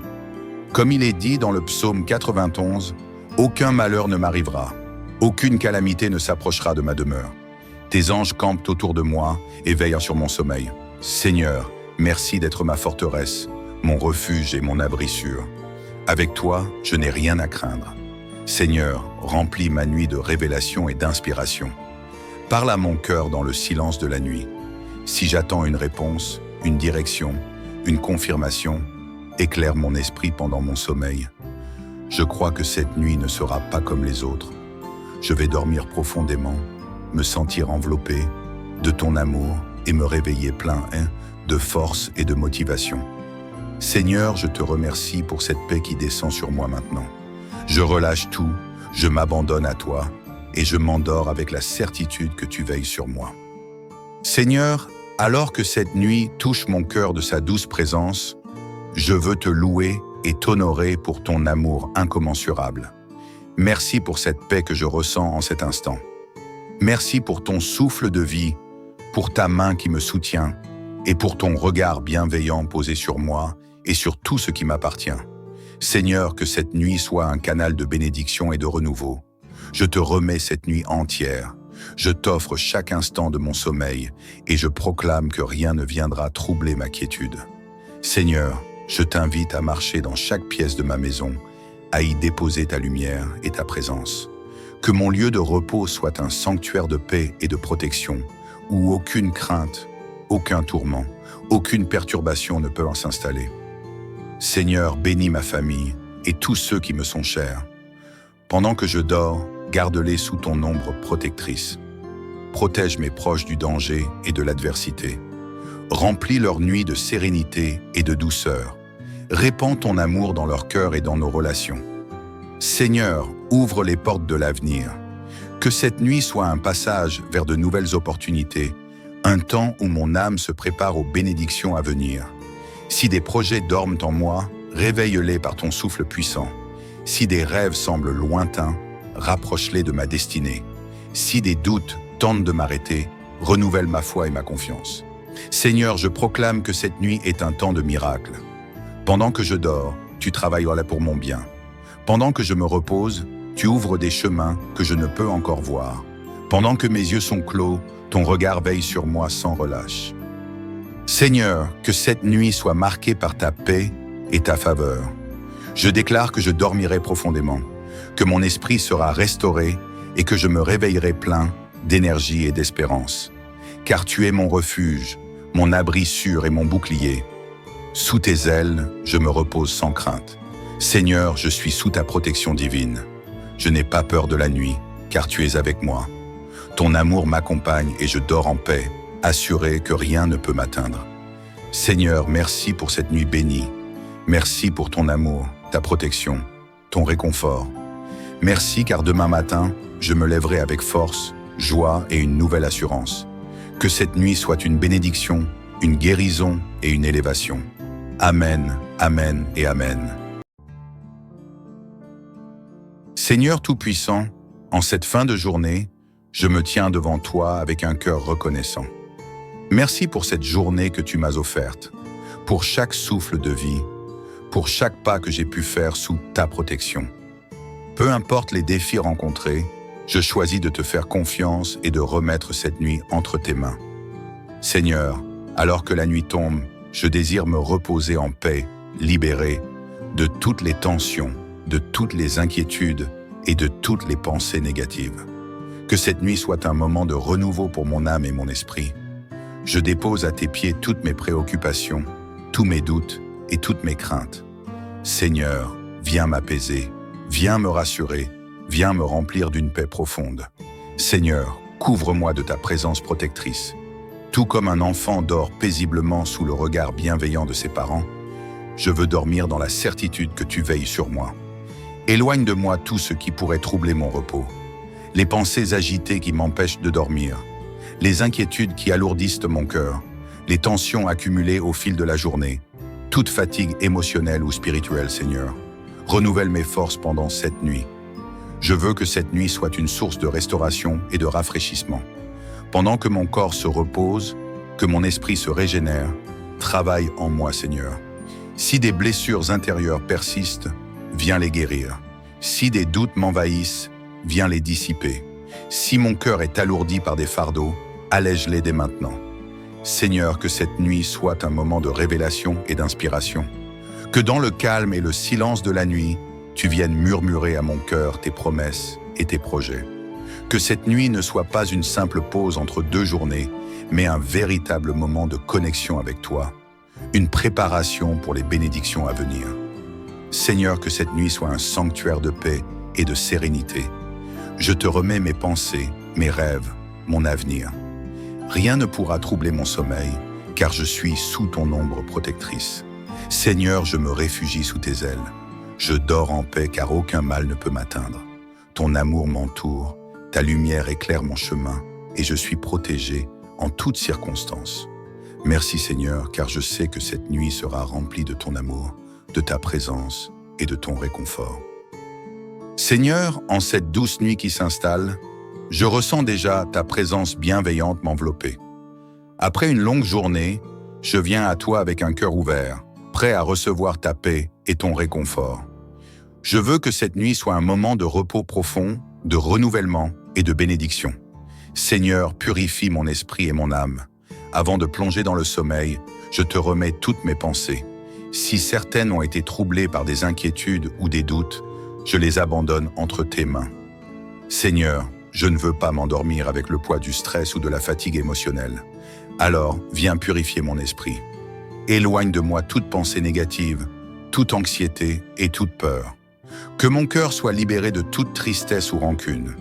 Comme il est dit dans le psaume 91, « Aucun malheur ne m'arrivera, aucune calamité ne s'approchera de ma demeure. Tes anges campent autour de moi et veillent sur mon sommeil. Seigneur, merci d'être ma forteresse, mon refuge et mon abri sûr. Avec toi, je n'ai rien à craindre. Seigneur, remplis ma nuit de révélation et d'inspiration. Parle à mon cœur dans le silence de la nuit. Si j'attends une réponse, une direction, une confirmation, éclaire mon esprit pendant mon sommeil. Je crois que cette nuit ne sera pas comme les autres. Je vais dormir profondément, me sentir enveloppé de ton amour et me réveiller plein de force et de motivation. Seigneur, je te remercie pour cette paix qui descend sur moi maintenant. Je relâche tout, je m'abandonne à toi et je m'endors avec la certitude que tu veilles sur moi. Seigneur, alors que cette nuit touche mon cœur de sa douce présence, je veux te louer et t'honorer pour ton amour incommensurable. Merci pour cette paix que je ressens en cet instant. Merci pour ton souffle de vie, pour ta main qui me soutient et pour ton regard bienveillant posé sur moi et sur tout ce qui m'appartient. Seigneur, que cette nuit soit un canal de bénédiction et de renouveau. Je te remets cette nuit entière. Je t'offre chaque instant de mon sommeil et je proclame que rien ne viendra troubler ma quiétude. Seigneur, je t'invite à marcher dans chaque pièce de ma maison, à y déposer ta lumière et ta présence. Que mon lieu de repos soit un sanctuaire de paix et de protection, où aucune crainte, aucun tourment, aucune perturbation ne peut s'installer. Seigneur, bénis ma famille et tous ceux qui me sont chers. Pendant que je dors, garde-les sous ton ombre protectrice. Protège mes proches du danger et de l'adversité. Remplis leur nuit de sérénité et de douceur. Répands ton amour dans leur cœur et dans nos relations. Seigneur, ouvre les portes de l'avenir. Que cette nuit soit un passage vers de nouvelles opportunités, un temps où mon âme se prépare aux bénédictions à venir. Si des projets dorment en moi, réveille-les par ton souffle puissant. Si des rêves semblent lointains, rapproche-les de ma destinée. Si des doutes tentent de m'arrêter, renouvelle ma foi et ma confiance. Seigneur, je proclame que cette nuit est un temps de miracle. Pendant que je dors, tu travailleras pour mon bien. Pendant que je me repose, tu ouvres des chemins que je ne peux encore voir. Pendant que mes yeux sont clos, ton regard veille sur moi sans relâche. Seigneur, que cette nuit soit marquée par ta paix et ta faveur. Je déclare que je dormirai profondément, que mon esprit sera restauré et que je me réveillerai plein d'énergie et d'espérance. Car tu es mon refuge, mon abri sûr et mon bouclier. Sous tes ailes, je me repose sans crainte. Seigneur, je suis sous ta protection divine. Je n'ai pas peur de la nuit, car tu es avec moi. Ton amour m'accompagne et je dors en paix, assuré que rien ne peut m'atteindre. Seigneur, merci pour cette nuit bénie. Merci pour ton amour, ta protection, ton réconfort. Merci car demain matin, je me lèverai avec force, joie et une nouvelle assurance. Que cette nuit soit une bénédiction, une guérison et une élévation. Amen, Amen et Amen. Seigneur Tout-Puissant, en cette fin de journée, je me tiens devant toi avec un cœur reconnaissant. Merci pour cette journée que tu m'as offerte, pour chaque souffle de vie, pour chaque pas que j'ai pu faire sous ta protection. Peu importe les défis rencontrés, je choisis de te faire confiance et de remettre cette nuit entre tes mains. Seigneur, alors que la nuit tombe, je désire me reposer en paix, libéré de toutes les tensions, de toutes les inquiétudes et de toutes les pensées négatives. Que cette nuit soit un moment de renouveau pour mon âme et mon esprit. Je dépose à tes pieds toutes mes préoccupations, tous mes doutes et toutes mes craintes. Seigneur, viens m'apaiser, viens me rassurer, viens me remplir d'une paix profonde. Seigneur, couvre-moi de ta présence protectrice. Tout comme un enfant dort paisiblement sous le regard bienveillant de ses parents, je veux dormir dans la certitude que tu veilles sur moi. Éloigne de moi tout ce qui pourrait troubler mon repos. Les pensées agitées qui m'empêchent de dormir, les inquiétudes qui alourdissent mon cœur, les tensions accumulées au fil de la journée, toute fatigue émotionnelle ou spirituelle, Seigneur. Renouvelle mes forces pendant cette nuit. Je veux que cette nuit soit une source de restauration et de rafraîchissement. Pendant que mon corps se repose, que mon esprit se régénère, travaille en moi, Seigneur. Si des blessures intérieures persistent, viens les guérir. Si des doutes m'envahissent, viens les dissiper. Si mon cœur est alourdi par des fardeaux, allège-les dès maintenant. Seigneur, que cette nuit soit un moment de révélation et d'inspiration. Que dans le calme et le silence de la nuit, tu viennes murmurer à mon cœur tes promesses et tes projets. Que cette nuit ne soit pas une simple pause entre deux journées, mais un véritable moment de connexion avec toi, une préparation pour les bénédictions à venir. Seigneur, que cette nuit soit un sanctuaire de paix et de sérénité. Je te remets mes pensées, mes rêves, mon avenir. Rien ne pourra troubler mon sommeil, car je suis sous ton ombre protectrice. Seigneur, je me réfugie sous tes ailes. Je dors en paix, car aucun mal ne peut m'atteindre. Ton amour m'entoure, ta lumière éclaire mon chemin, et je suis protégé en toutes circonstances. Merci Seigneur, car je sais que cette nuit sera remplie de ton amour, de ta présence et de ton réconfort. Seigneur, en cette douce nuit qui s'installe, je ressens déjà ta présence bienveillante m'envelopper. Après une longue journée, je viens à toi avec un cœur ouvert, prêt à recevoir ta paix et ton réconfort. Je veux que cette nuit soit un moment de repos profond, de renouvellement et de bénédiction. Seigneur, purifie mon esprit et mon âme. Avant de plonger dans le sommeil, je te remets toutes mes pensées. Si certaines ont été troublées par des inquiétudes ou des doutes, je les abandonne entre tes mains. Seigneur, je ne veux pas m'endormir avec le poids du stress ou de la fatigue émotionnelle. Alors, viens purifier mon esprit. Éloigne de moi toute pensée négative, toute anxiété et toute peur. Que mon cœur soit libéré de toute tristesse ou rancune.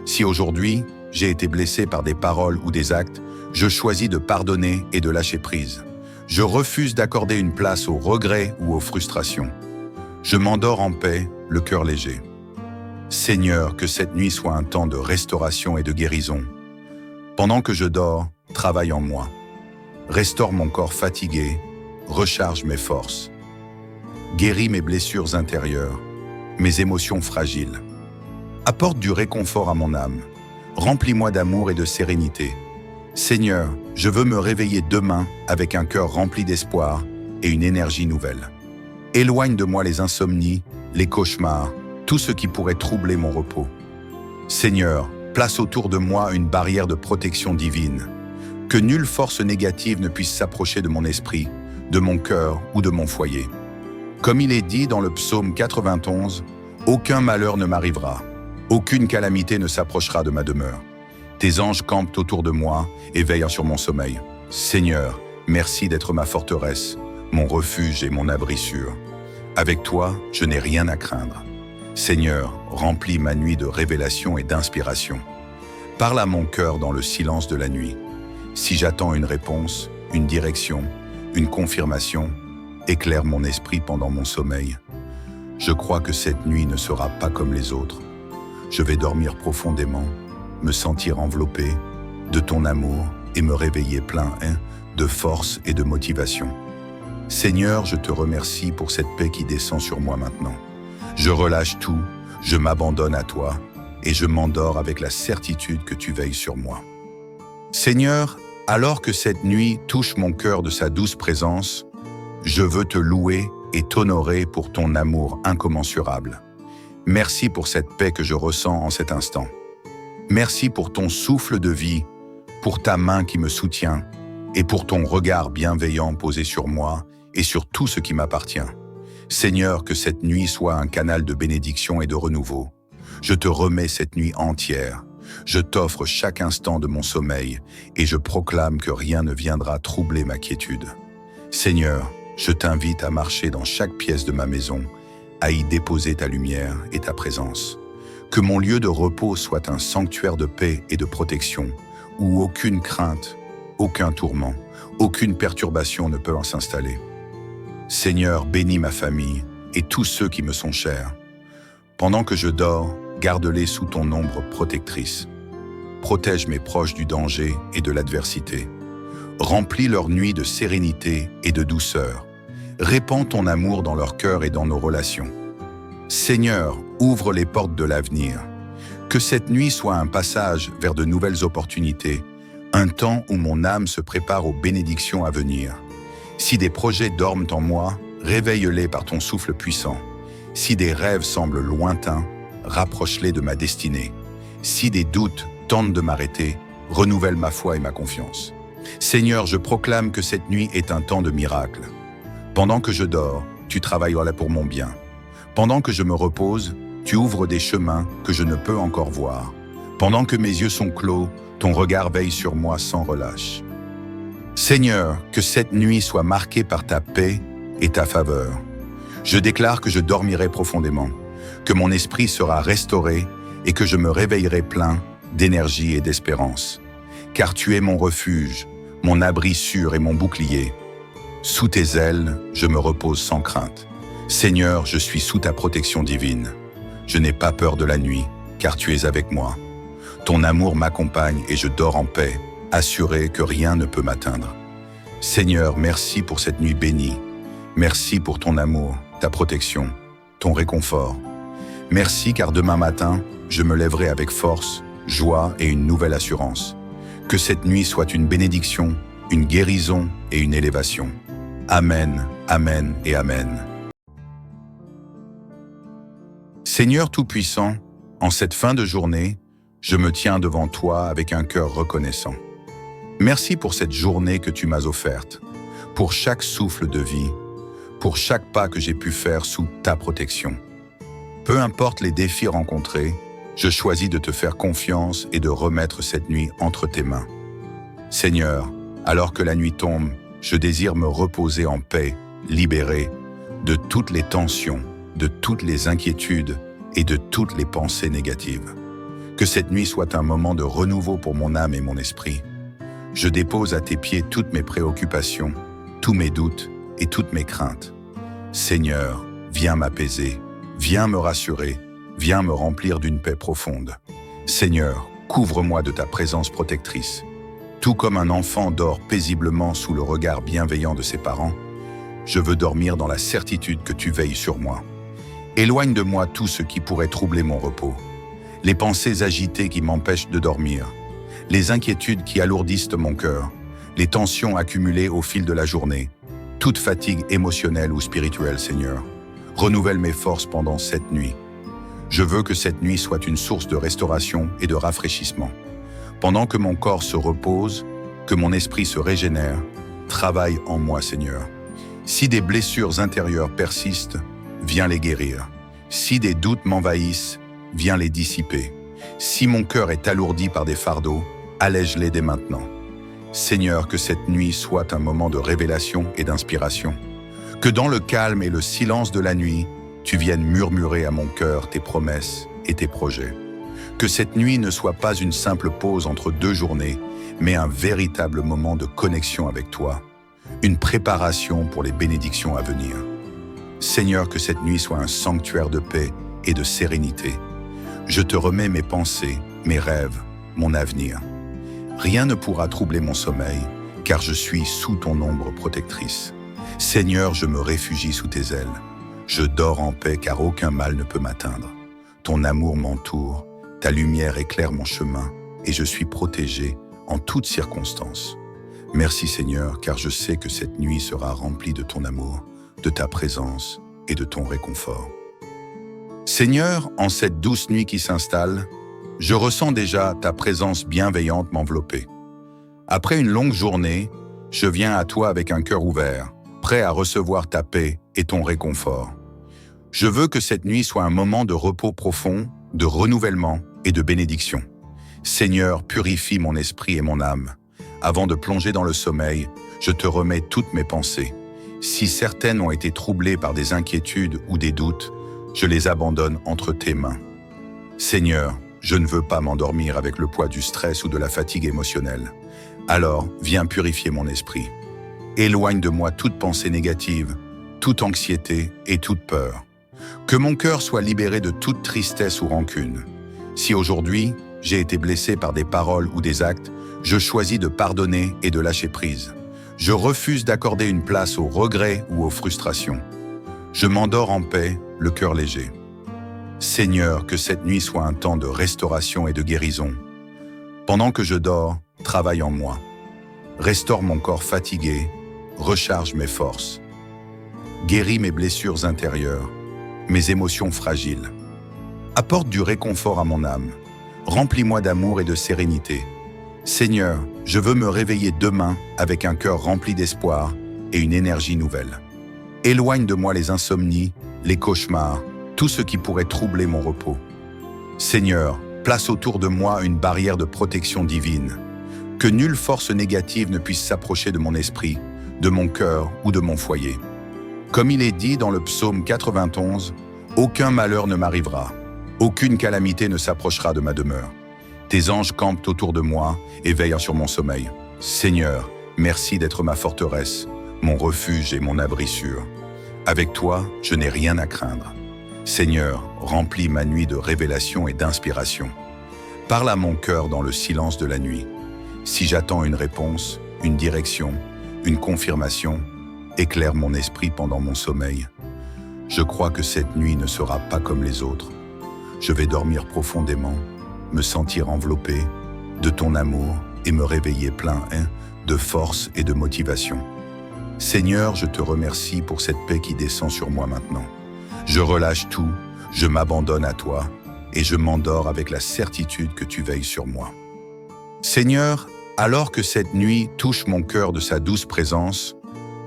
Si aujourd'hui, j'ai été blessé par des paroles ou des actes, je choisis de pardonner et de lâcher prise. Je refuse d'accorder une place aux regrets ou aux frustrations. Je m'endors en paix, le cœur léger. Seigneur, que cette nuit soit un temps de restauration et de guérison. Pendant que je dors, travaille en moi. Restaure mon corps fatigué, recharge mes forces. Guéris mes blessures intérieures, mes émotions fragiles. Apporte du réconfort à mon âme. Remplis-moi d'amour et de sérénité. Seigneur, je veux me réveiller demain avec un cœur rempli d'espoir et une énergie nouvelle. Éloigne de moi les insomnies, les cauchemars, tout ce qui pourrait troubler mon repos. Seigneur, place autour de moi une barrière de protection divine. Que nulle force négative ne puisse s'approcher de mon esprit, de mon cœur ou de mon foyer. Comme il est dit dans le psaume 91, « Aucun malheur ne m'arrivera, aucune calamité ne s'approchera de ma demeure. Tes anges campent autour de moi et veillent sur mon sommeil. Seigneur, merci d'être ma forteresse, mon refuge et mon abri sûr. Avec toi, je n'ai rien à craindre. Seigneur, remplis ma nuit de révélation et d'inspiration. Parle à mon cœur dans le silence de la nuit. Si j'attends une réponse, une direction, une confirmation, éclaire mon esprit pendant mon sommeil. Je crois que cette nuit ne sera pas comme les autres. Je vais dormir profondément, me sentir enveloppé de ton amour et me réveiller plein de force et de motivation. Seigneur, je te remercie pour cette paix qui descend sur moi maintenant. Je relâche tout, je m'abandonne à toi et je m'endors avec la certitude que tu veilles sur moi. Seigneur, alors que cette nuit touche mon cœur de sa douce présence, je veux te louer et t'honorer pour ton amour incommensurable. Merci pour cette paix que je ressens en cet instant. Merci pour ton souffle de vie, pour ta main qui me soutient et pour ton regard bienveillant posé sur moi et sur tout ce qui m'appartient. Seigneur, que cette nuit soit un canal de bénédiction et de renouveau. Je te remets cette nuit entière. Je t'offre chaque instant de mon sommeil et je proclame que rien ne viendra troubler ma quiétude. Seigneur, je t'invite à marcher dans chaque pièce de ma maison, à y déposer ta lumière et ta présence. Que mon lieu de repos soit un sanctuaire de paix et de protection, où aucune crainte, aucun tourment, aucune perturbation ne peut s'installer. Seigneur, bénis ma famille et tous ceux qui me sont chers. Pendant que je dors, garde-les sous ton ombre protectrice. Protège mes proches du danger et de l'adversité. Remplis leur nuit de sérénité et de douceur. Répands ton amour dans leur cœur et dans nos relations. Seigneur, ouvre les portes de l'avenir. Que cette nuit soit un passage vers de nouvelles opportunités, un temps où mon âme se prépare aux bénédictions à venir. Si des projets dorment en moi, réveille-les par ton souffle puissant. Si des rêves semblent lointains, rapproche-les de ma destinée. Si des doutes tentent de m'arrêter, renouvelle ma foi et ma confiance. Seigneur, je proclame que cette nuit est un temps de miracle. Pendant que je dors, tu travailleras pour mon bien. Pendant que je me repose, tu ouvres des chemins que je ne peux encore voir. Pendant que mes yeux sont clos, ton regard veille sur moi sans relâche. Seigneur, que cette nuit soit marquée par ta paix et ta faveur. Je déclare que je dormirai profondément, que mon esprit sera restauré et que je me réveillerai plein d'énergie et d'espérance. Car tu es mon refuge, mon abri sûr et mon bouclier. Sous tes ailes, je me repose sans crainte. Seigneur, je suis sous ta protection divine. Je n'ai pas peur de la nuit, car tu es avec moi. Ton amour m'accompagne et je dors en paix, assuré que rien ne peut m'atteindre. Seigneur, merci pour cette nuit bénie. Merci pour ton amour, ta protection, ton réconfort. Merci car demain matin, je me lèverai avec force, joie et une nouvelle assurance. Que cette nuit soit une bénédiction, une guérison et une élévation. Amen, Amen et Amen. Seigneur Tout-Puissant, en cette fin de journée, je me tiens devant toi avec un cœur reconnaissant. Merci pour cette journée que tu m'as offerte, pour chaque souffle de vie, pour chaque pas que j'ai pu faire sous ta protection. Peu importe les défis rencontrés, je choisis de te faire confiance et de remettre cette nuit entre tes mains. Seigneur, alors que la nuit tombe, je désire me reposer en paix, libéré de toutes les tensions, de toutes les inquiétudes et de toutes les pensées négatives. Que cette nuit soit un moment de renouveau pour mon âme et mon esprit. Je dépose à tes pieds toutes mes préoccupations, tous mes doutes et toutes mes craintes. Seigneur, viens m'apaiser, viens me rassurer, viens me remplir d'une paix profonde. Seigneur, couvre-moi de ta présence protectrice. Tout comme un enfant dort paisiblement sous le regard bienveillant de ses parents, je veux dormir dans la certitude que tu veilles sur moi. Éloigne de moi tout ce qui pourrait troubler mon repos. Les pensées agitées qui m'empêchent de dormir, les inquiétudes qui alourdissent mon cœur, les tensions accumulées au fil de la journée, toute fatigue émotionnelle ou spirituelle, Seigneur. Renouvelle mes forces pendant cette nuit. Je veux que cette nuit soit une source de restauration et de rafraîchissement. Pendant que mon corps se repose, que mon esprit se régénère, travaille en moi, Seigneur. Si des blessures intérieures persistent, viens les guérir. Si des doutes m'envahissent, viens les dissiper. Si mon cœur est alourdi par des fardeaux, allège-les dès maintenant. Seigneur, que cette nuit soit un moment de révélation et d'inspiration. Que dans le calme et le silence de la nuit, tu viennes murmurer à mon cœur tes promesses et tes projets. Que cette nuit ne soit pas une simple pause entre deux journées, mais un véritable moment de connexion avec toi, une préparation pour les bénédictions à venir. Seigneur, que cette nuit soit un sanctuaire de paix et de sérénité. Je te remets mes pensées, mes rêves, mon avenir. Rien ne pourra troubler mon sommeil, car je suis sous ton ombre protectrice. Seigneur, je me réfugie sous tes ailes. Je dors en paix, car aucun mal ne peut m'atteindre. Ton amour m'entoure, ta lumière éclaire mon chemin, et je suis protégé en toutes circonstances. Merci Seigneur, car je sais que cette nuit sera remplie de ton amour, de ta présence et de ton réconfort. Seigneur, en cette douce nuit qui s'installe, je ressens déjà ta présence bienveillante m'envelopper. Après une longue journée, je viens à toi avec un cœur ouvert, prêt à recevoir ta paix et ton réconfort. Je veux que cette nuit soit un moment de repos profond, de renouvellement et de bénédiction. Seigneur, purifie mon esprit et mon âme. Avant de plonger dans le sommeil, je te remets toutes mes pensées. Si certaines ont été troublées par des inquiétudes ou des doutes, je les abandonne entre tes mains. Seigneur, je ne veux pas m'endormir avec le poids du stress ou de la fatigue émotionnelle. Alors, viens purifier mon esprit. Éloigne de moi toute pensée négative, toute anxiété et toute peur. Que mon cœur soit libéré de toute tristesse ou rancune. Si aujourd'hui, j'ai été blessé par des paroles ou des actes, je choisis de pardonner et de lâcher prise. Je refuse d'accorder une place aux regrets ou aux frustrations. Je m'endors en paix, le cœur léger. Seigneur, que cette nuit soit un temps de restauration et de guérison. Pendant que je dors, travaille en moi. Restaure mon corps fatigué, recharge mes forces. Guéris mes blessures intérieures, mes émotions fragiles. Apporte du réconfort à mon âme. Remplis-moi d'amour et de sérénité. Seigneur, je veux me réveiller demain avec un cœur rempli d'espoir et une énergie nouvelle. Éloigne de moi les insomnies, les cauchemars, tout ce qui pourrait troubler mon repos. Seigneur, place autour de moi une barrière de protection divine. Que nulle force négative ne puisse s'approcher de mon esprit, de mon cœur ou de mon foyer. Comme il est dit dans le psaume 91, « Aucun malheur ne m'arrivera, aucune calamité ne s'approchera de ma demeure. Tes anges campent autour de moi et veillent sur mon sommeil. Seigneur, merci d'être ma forteresse, mon refuge et mon abri sûr. Avec toi, je n'ai rien à craindre. Seigneur, remplis ma nuit de révélation et d'inspiration. Parle à mon cœur dans le silence de la nuit. Si j'attends une réponse, une direction, une confirmation, éclaire mon esprit pendant mon sommeil. Je crois que cette nuit ne sera pas comme les autres. Je vais dormir profondément, me sentir enveloppé de ton amour et me réveiller plein de force et de motivation. Seigneur, je te remercie pour cette paix qui descend sur moi maintenant. Je relâche tout, je m'abandonne à toi et je m'endors avec la certitude que tu veilles sur moi. Seigneur, alors que cette nuit touche mon cœur de sa douce présence,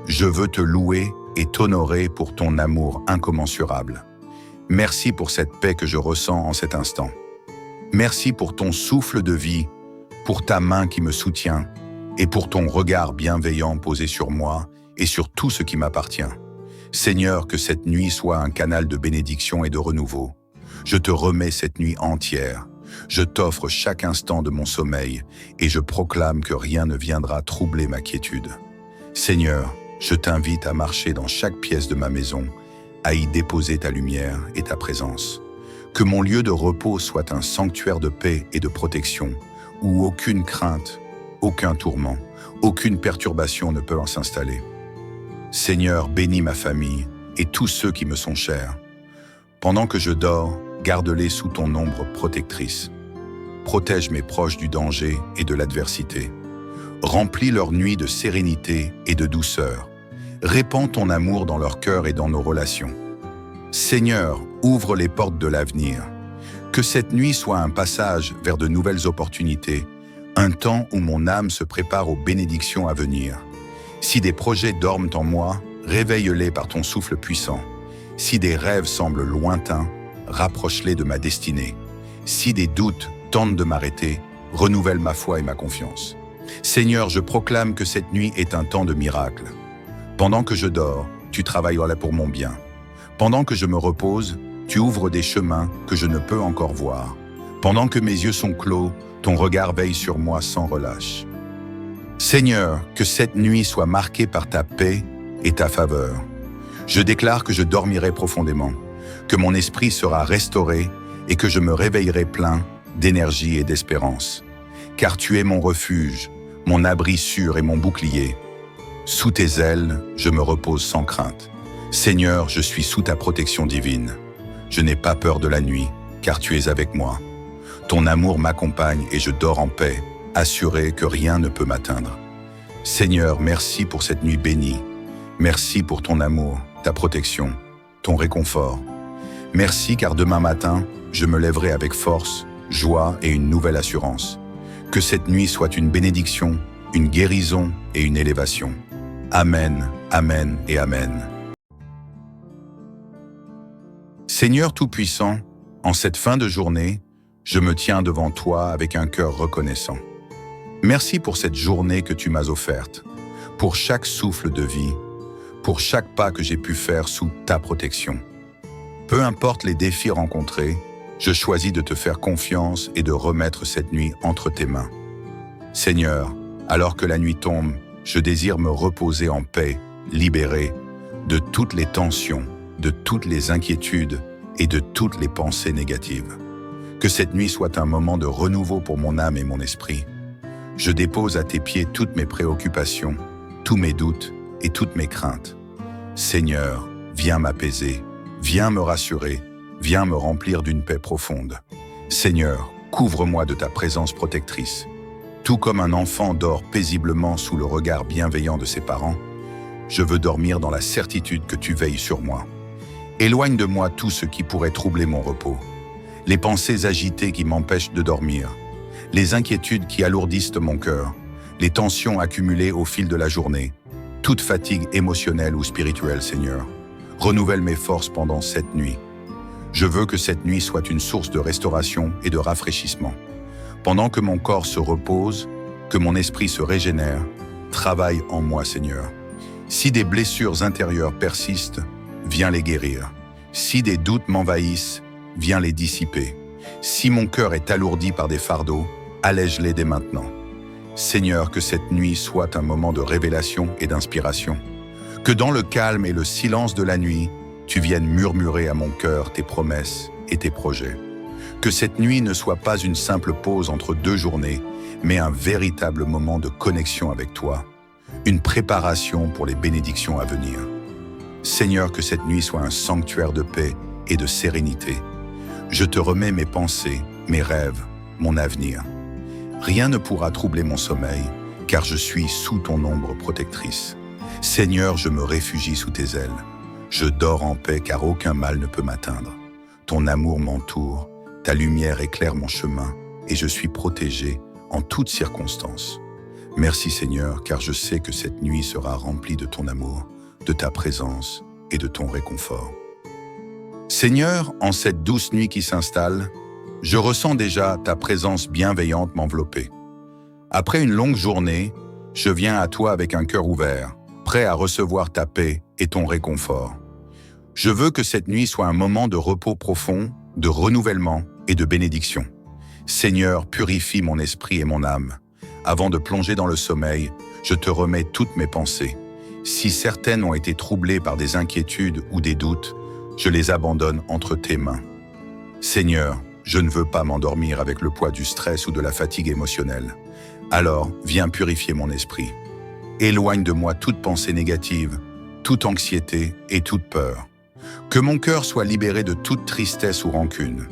je veux te louer et t'honorer pour ton amour incommensurable. Merci pour cette paix que je ressens en cet instant. Merci pour ton souffle de vie, pour ta main qui me soutient et pour ton regard bienveillant posé sur moi et sur tout ce qui m'appartient. Seigneur, que cette nuit soit un canal de bénédiction et de renouveau. Je te remets cette nuit entière. Je t'offre chaque instant de mon sommeil et je proclame que rien ne viendra troubler ma quiétude. Seigneur, je t'invite à marcher dans chaque pièce de ma maison, à y déposer ta lumière et ta présence. Que mon lieu de repos soit un sanctuaire de paix et de protection, où aucune crainte, aucun tourment, aucune perturbation ne peut s'installer. Seigneur, bénis ma famille et tous ceux qui me sont chers. Pendant que je dors, garde-les sous ton ombre protectrice. Protège mes proches du danger et de l'adversité. Remplis leur nuit de sérénité et de douceur. Répands ton amour dans leur cœur et dans nos relations. Seigneur, ouvre les portes de l'avenir. Que cette nuit soit un passage vers de nouvelles opportunités, un temps où mon âme se prépare aux bénédictions à venir. Si des projets dorment en moi, réveille-les par ton souffle puissant. Si des rêves semblent lointains, rapproche-les de ma destinée. Si des doutes tentent de m'arrêter, renouvelle ma foi et ma confiance. Seigneur, je proclame que cette nuit est un temps de miracle. Pendant que je dors, tu travailleras pour mon bien. Pendant que je me repose, tu ouvres des chemins que je ne peux encore voir. Pendant que mes yeux sont clos, ton regard veille sur moi sans relâche. Seigneur, que cette nuit soit marquée par ta paix et ta faveur. Je déclare que je dormirai profondément, que mon esprit sera restauré et que je me réveillerai plein d'énergie et d'espérance. Car tu es mon refuge, mon abri sûr et mon bouclier. Sous tes ailes, je me repose sans crainte. Seigneur, je suis sous ta protection divine. Je n'ai pas peur de la nuit, car tu es avec moi. Ton amour m'accompagne et je dors en paix, assuré que rien ne peut m'atteindre. Seigneur, merci pour cette nuit bénie. Merci pour ton amour, ta protection, ton réconfort. Merci car demain matin, je me lèverai avec force, joie et une nouvelle assurance. Que cette nuit soit une bénédiction, une guérison et une élévation. Amen, Amen et Amen. Seigneur Tout-Puissant, en cette fin de journée, je me tiens devant toi avec un cœur reconnaissant. Merci pour cette journée que tu m'as offerte, pour chaque souffle de vie, pour chaque pas que j'ai pu faire sous ta protection. Peu importe les défis rencontrés, je choisis de te faire confiance et de remettre cette nuit entre tes mains. Seigneur, alors que la nuit tombe, je désire me reposer en paix, libéré de toutes les tensions, de toutes les inquiétudes et de toutes les pensées négatives. Que cette nuit soit un moment de renouveau pour mon âme et mon esprit. Je dépose à tes pieds toutes mes préoccupations, tous mes doutes et toutes mes craintes. Seigneur, viens m'apaiser, viens me rassurer viens me remplir d'une paix profonde. Seigneur, couvre-moi de ta présence protectrice. Tout comme un enfant dort paisiblement sous le regard bienveillant de ses parents, je veux dormir dans la certitude que tu veilles sur moi. Éloigne de moi tout ce qui pourrait troubler mon repos. Les pensées agitées qui m'empêchent de dormir, les inquiétudes qui alourdissent mon cœur, les tensions accumulées au fil de la journée, toute fatigue émotionnelle ou spirituelle, Seigneur. Renouvelle mes forces pendant cette nuit. Je veux que cette nuit soit une source de restauration et de rafraîchissement. Pendant que mon corps se repose, que mon esprit se régénère, travaille en moi, Seigneur. Si des blessures intérieures persistent, viens les guérir. Si des doutes m'envahissent, viens les dissiper. Si mon cœur est alourdi par des fardeaux, allège-les dès maintenant. Seigneur, que cette nuit soit un moment de révélation et d'inspiration. Que dans le calme et le silence de la nuit, tu viennes murmurer à mon cœur tes promesses et tes projets. Que cette nuit ne soit pas une simple pause entre deux journées, mais un véritable moment de connexion avec toi, une préparation pour les bénédictions à venir. Seigneur, que cette nuit soit un sanctuaire de paix et de sérénité. Je te remets mes pensées, mes rêves, mon avenir. Rien ne pourra troubler mon sommeil, car je suis sous ton ombre protectrice. Seigneur, je me réfugie sous tes ailes. Je dors en paix, car aucun mal ne peut m'atteindre. Ton amour m'entoure, ta lumière éclaire mon chemin, et je suis protégé en toutes circonstances. Merci Seigneur, car je sais que cette nuit sera remplie de ton amour, de ta présence et de ton réconfort. Seigneur, en cette douce nuit qui s'installe, je ressens déjà ta présence bienveillante m'envelopper. Après une longue journée, je viens à toi avec un cœur ouvert, prêt à recevoir ta paix et ton réconfort. Je veux que cette nuit soit un moment de repos profond, de renouvellement et de bénédiction. Seigneur, purifie mon esprit et mon âme. Avant de plonger dans le sommeil, je te remets toutes mes pensées. Si certaines ont été troublées par des inquiétudes ou des doutes, je les abandonne entre tes mains. Seigneur, je ne veux pas m'endormir avec le poids du stress ou de la fatigue émotionnelle. Alors, viens purifier mon esprit. Éloigne de moi toute pensée négative, toute anxiété et toute peur. Que mon cœur soit libéré de toute tristesse ou rancune.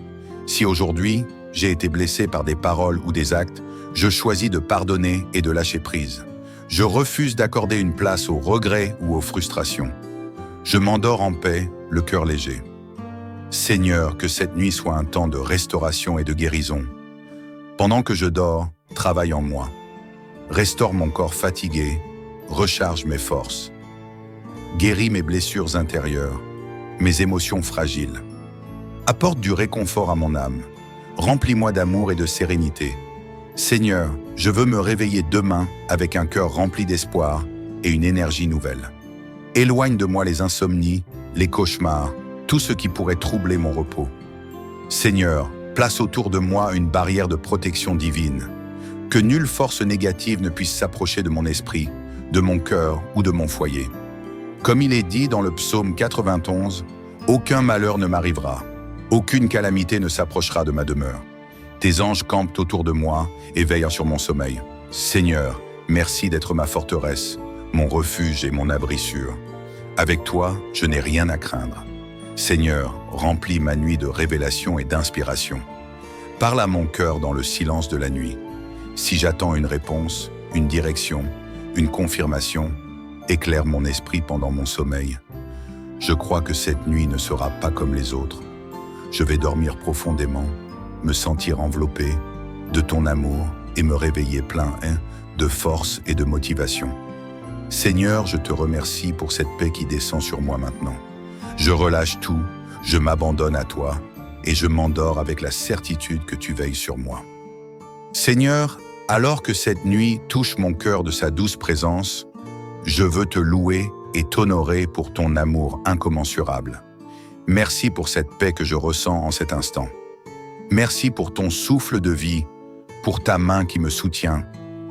Si aujourd'hui, j'ai été blessé par des paroles ou des actes, je choisis de pardonner et de lâcher prise. Je refuse d'accorder une place aux regrets ou aux frustrations. Je m'endors en paix, le cœur léger. Seigneur, que cette nuit soit un temps de restauration et de guérison. Pendant que je dors, travaille en moi. Restaure mon corps fatigué, recharge mes forces. Guéris mes blessures intérieures, mes émotions fragiles. Apporte du réconfort à mon âme. Remplis-moi d'amour et de sérénité. Seigneur, je veux me réveiller demain avec un cœur rempli d'espoir et une énergie nouvelle. Éloigne de moi les insomnies, les cauchemars, tout ce qui pourrait troubler mon repos. Seigneur, place autour de moi une barrière de protection divine. Que nulle force négative ne puisse s'approcher de mon esprit, de mon cœur ou de mon foyer. Comme il est dit dans le psaume 91, « Aucun malheur ne m'arrivera, aucune calamité ne s'approchera de ma demeure. Tes anges campent autour de moi et veillent sur mon sommeil. Seigneur, merci d'être ma forteresse, mon refuge et mon abri sûr. Avec toi, je n'ai rien à craindre. Seigneur, remplis ma nuit de révélation et d'inspiration. Parle à mon cœur dans le silence de la nuit. Si j'attends une réponse, une direction, une confirmation, éclaire mon esprit pendant mon sommeil. Je crois que cette nuit ne sera pas comme les autres. Je vais dormir profondément, me sentir enveloppé de ton amour et me réveiller plein de force et de motivation. Seigneur, je te remercie pour cette paix qui descend sur moi maintenant. Je relâche tout, je m'abandonne à toi et je m'endors avec la certitude que tu veilles sur moi. Seigneur, alors que cette nuit touche mon cœur de sa douce présence, je veux te louer et t'honorer pour ton amour incommensurable. Merci pour cette paix que je ressens en cet instant. Merci pour ton souffle de vie, pour ta main qui me soutient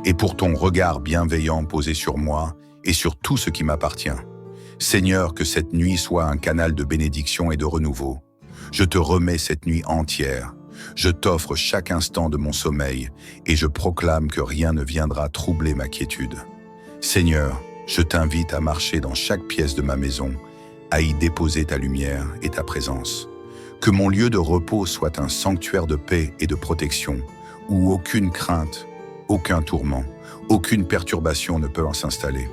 et pour ton regard bienveillant posé sur moi et sur tout ce qui m'appartient. Seigneur, que cette nuit soit un canal de bénédiction et de renouveau. Je te remets cette nuit entière. Je t'offre chaque instant de mon sommeil et je proclame que rien ne viendra troubler ma quiétude. Seigneur, je t'invite à marcher dans chaque pièce de ma maison, à y déposer ta lumière et ta présence. Que mon lieu de repos soit un sanctuaire de paix et de protection, où aucune crainte, aucun tourment, aucune perturbation ne peut s'installer.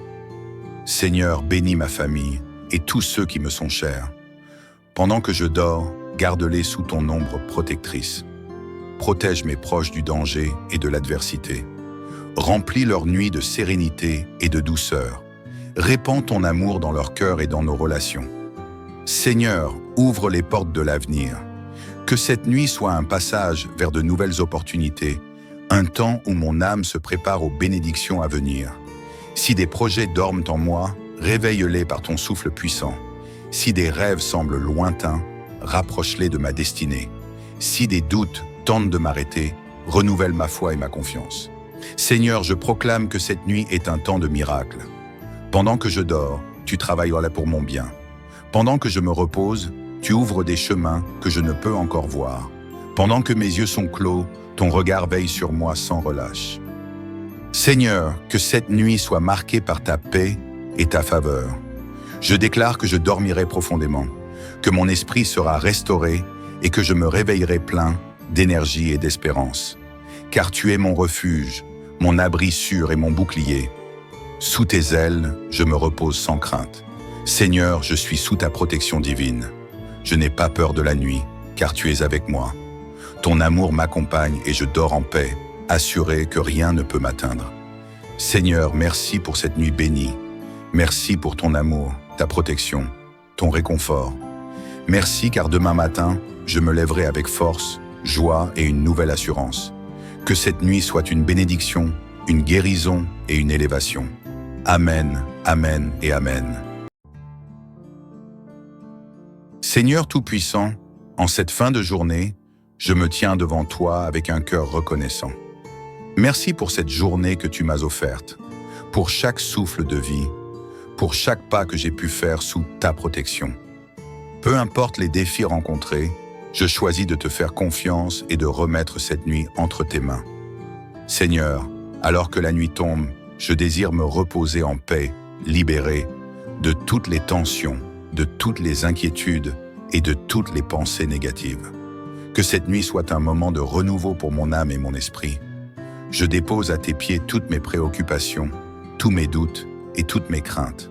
Seigneur, bénis ma famille et tous ceux qui me sont chers. Pendant que je dors, garde-les sous ton ombre protectrice. Protège mes proches du danger et de l'adversité. Remplis leur nuit de sérénité et de douceur. Répands ton amour dans leur cœur et dans nos relations. Seigneur, ouvre les portes de l'avenir. Que cette nuit soit un passage vers de nouvelles opportunités, un temps où mon âme se prépare aux bénédictions à venir. Si des projets dorment en moi, réveille-les par ton souffle puissant. Si des rêves semblent lointains, rapproche-les de ma destinée. Si des doutes tentent de m'arrêter, renouvelle ma foi et ma confiance. Seigneur, je proclame que cette nuit est un temps de miracle. Pendant que je dors, tu travailleras pour mon bien. Pendant que je me repose, tu ouvres des chemins que je ne peux encore voir. Pendant que mes yeux sont clos, ton regard veille sur moi sans relâche. Seigneur, que cette nuit soit marquée par ta paix et ta faveur. Je déclare que je dormirai profondément, que mon esprit sera restauré et que je me réveillerai plein d'énergie et d'espérance. Car tu es mon refuge, mon abri sûr et mon bouclier. Sous tes ailes, je me repose sans crainte. Seigneur, je suis sous ta protection divine. Je n'ai pas peur de la nuit, car tu es avec moi. Ton amour m'accompagne et je dors en paix, assuré que rien ne peut m'atteindre. Seigneur, merci pour cette nuit bénie. Merci pour ton amour, ta protection, ton réconfort. Merci car demain matin, je me lèverai avec force, joie et une nouvelle assurance. Que cette nuit soit une bénédiction, une guérison et une élévation. Amen, Amen et Amen. Seigneur Tout-Puissant, en cette fin de journée, je me tiens devant toi avec un cœur reconnaissant. Merci pour cette journée que tu m'as offerte, pour chaque souffle de vie, pour chaque pas que j'ai pu faire sous ta protection. Peu importe les défis rencontrés, je choisis de te faire confiance et de remettre cette nuit entre tes mains. Seigneur, alors que la nuit tombe, je désire me reposer en paix, libéré de toutes les tensions, de toutes les inquiétudes et de toutes les pensées négatives. Que cette nuit soit un moment de renouveau pour mon âme et mon esprit. Je dépose à tes pieds toutes mes préoccupations, tous mes doutes et toutes mes craintes.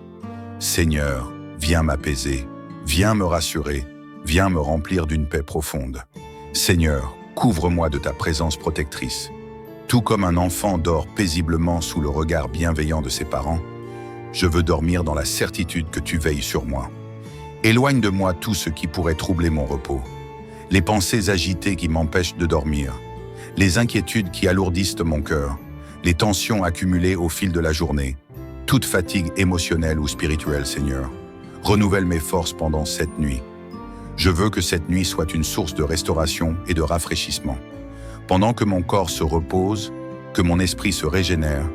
Seigneur, viens m'apaiser, viens me rassurer, viens me remplir d'une paix profonde. Seigneur, couvre-moi de ta présence protectrice. Tout comme un enfant dort paisiblement sous le regard bienveillant de ses parents, je veux dormir dans la certitude que tu veilles sur moi. Éloigne de moi tout ce qui pourrait troubler mon repos. Les pensées agitées qui m'empêchent de dormir, les inquiétudes qui alourdissent mon cœur, les tensions accumulées au fil de la journée, toute fatigue émotionnelle ou spirituelle, Seigneur. Renouvelle mes forces pendant cette nuit. Je veux que cette nuit soit une source de restauration et de rafraîchissement. Pendant que mon corps se repose, que mon esprit se régénère,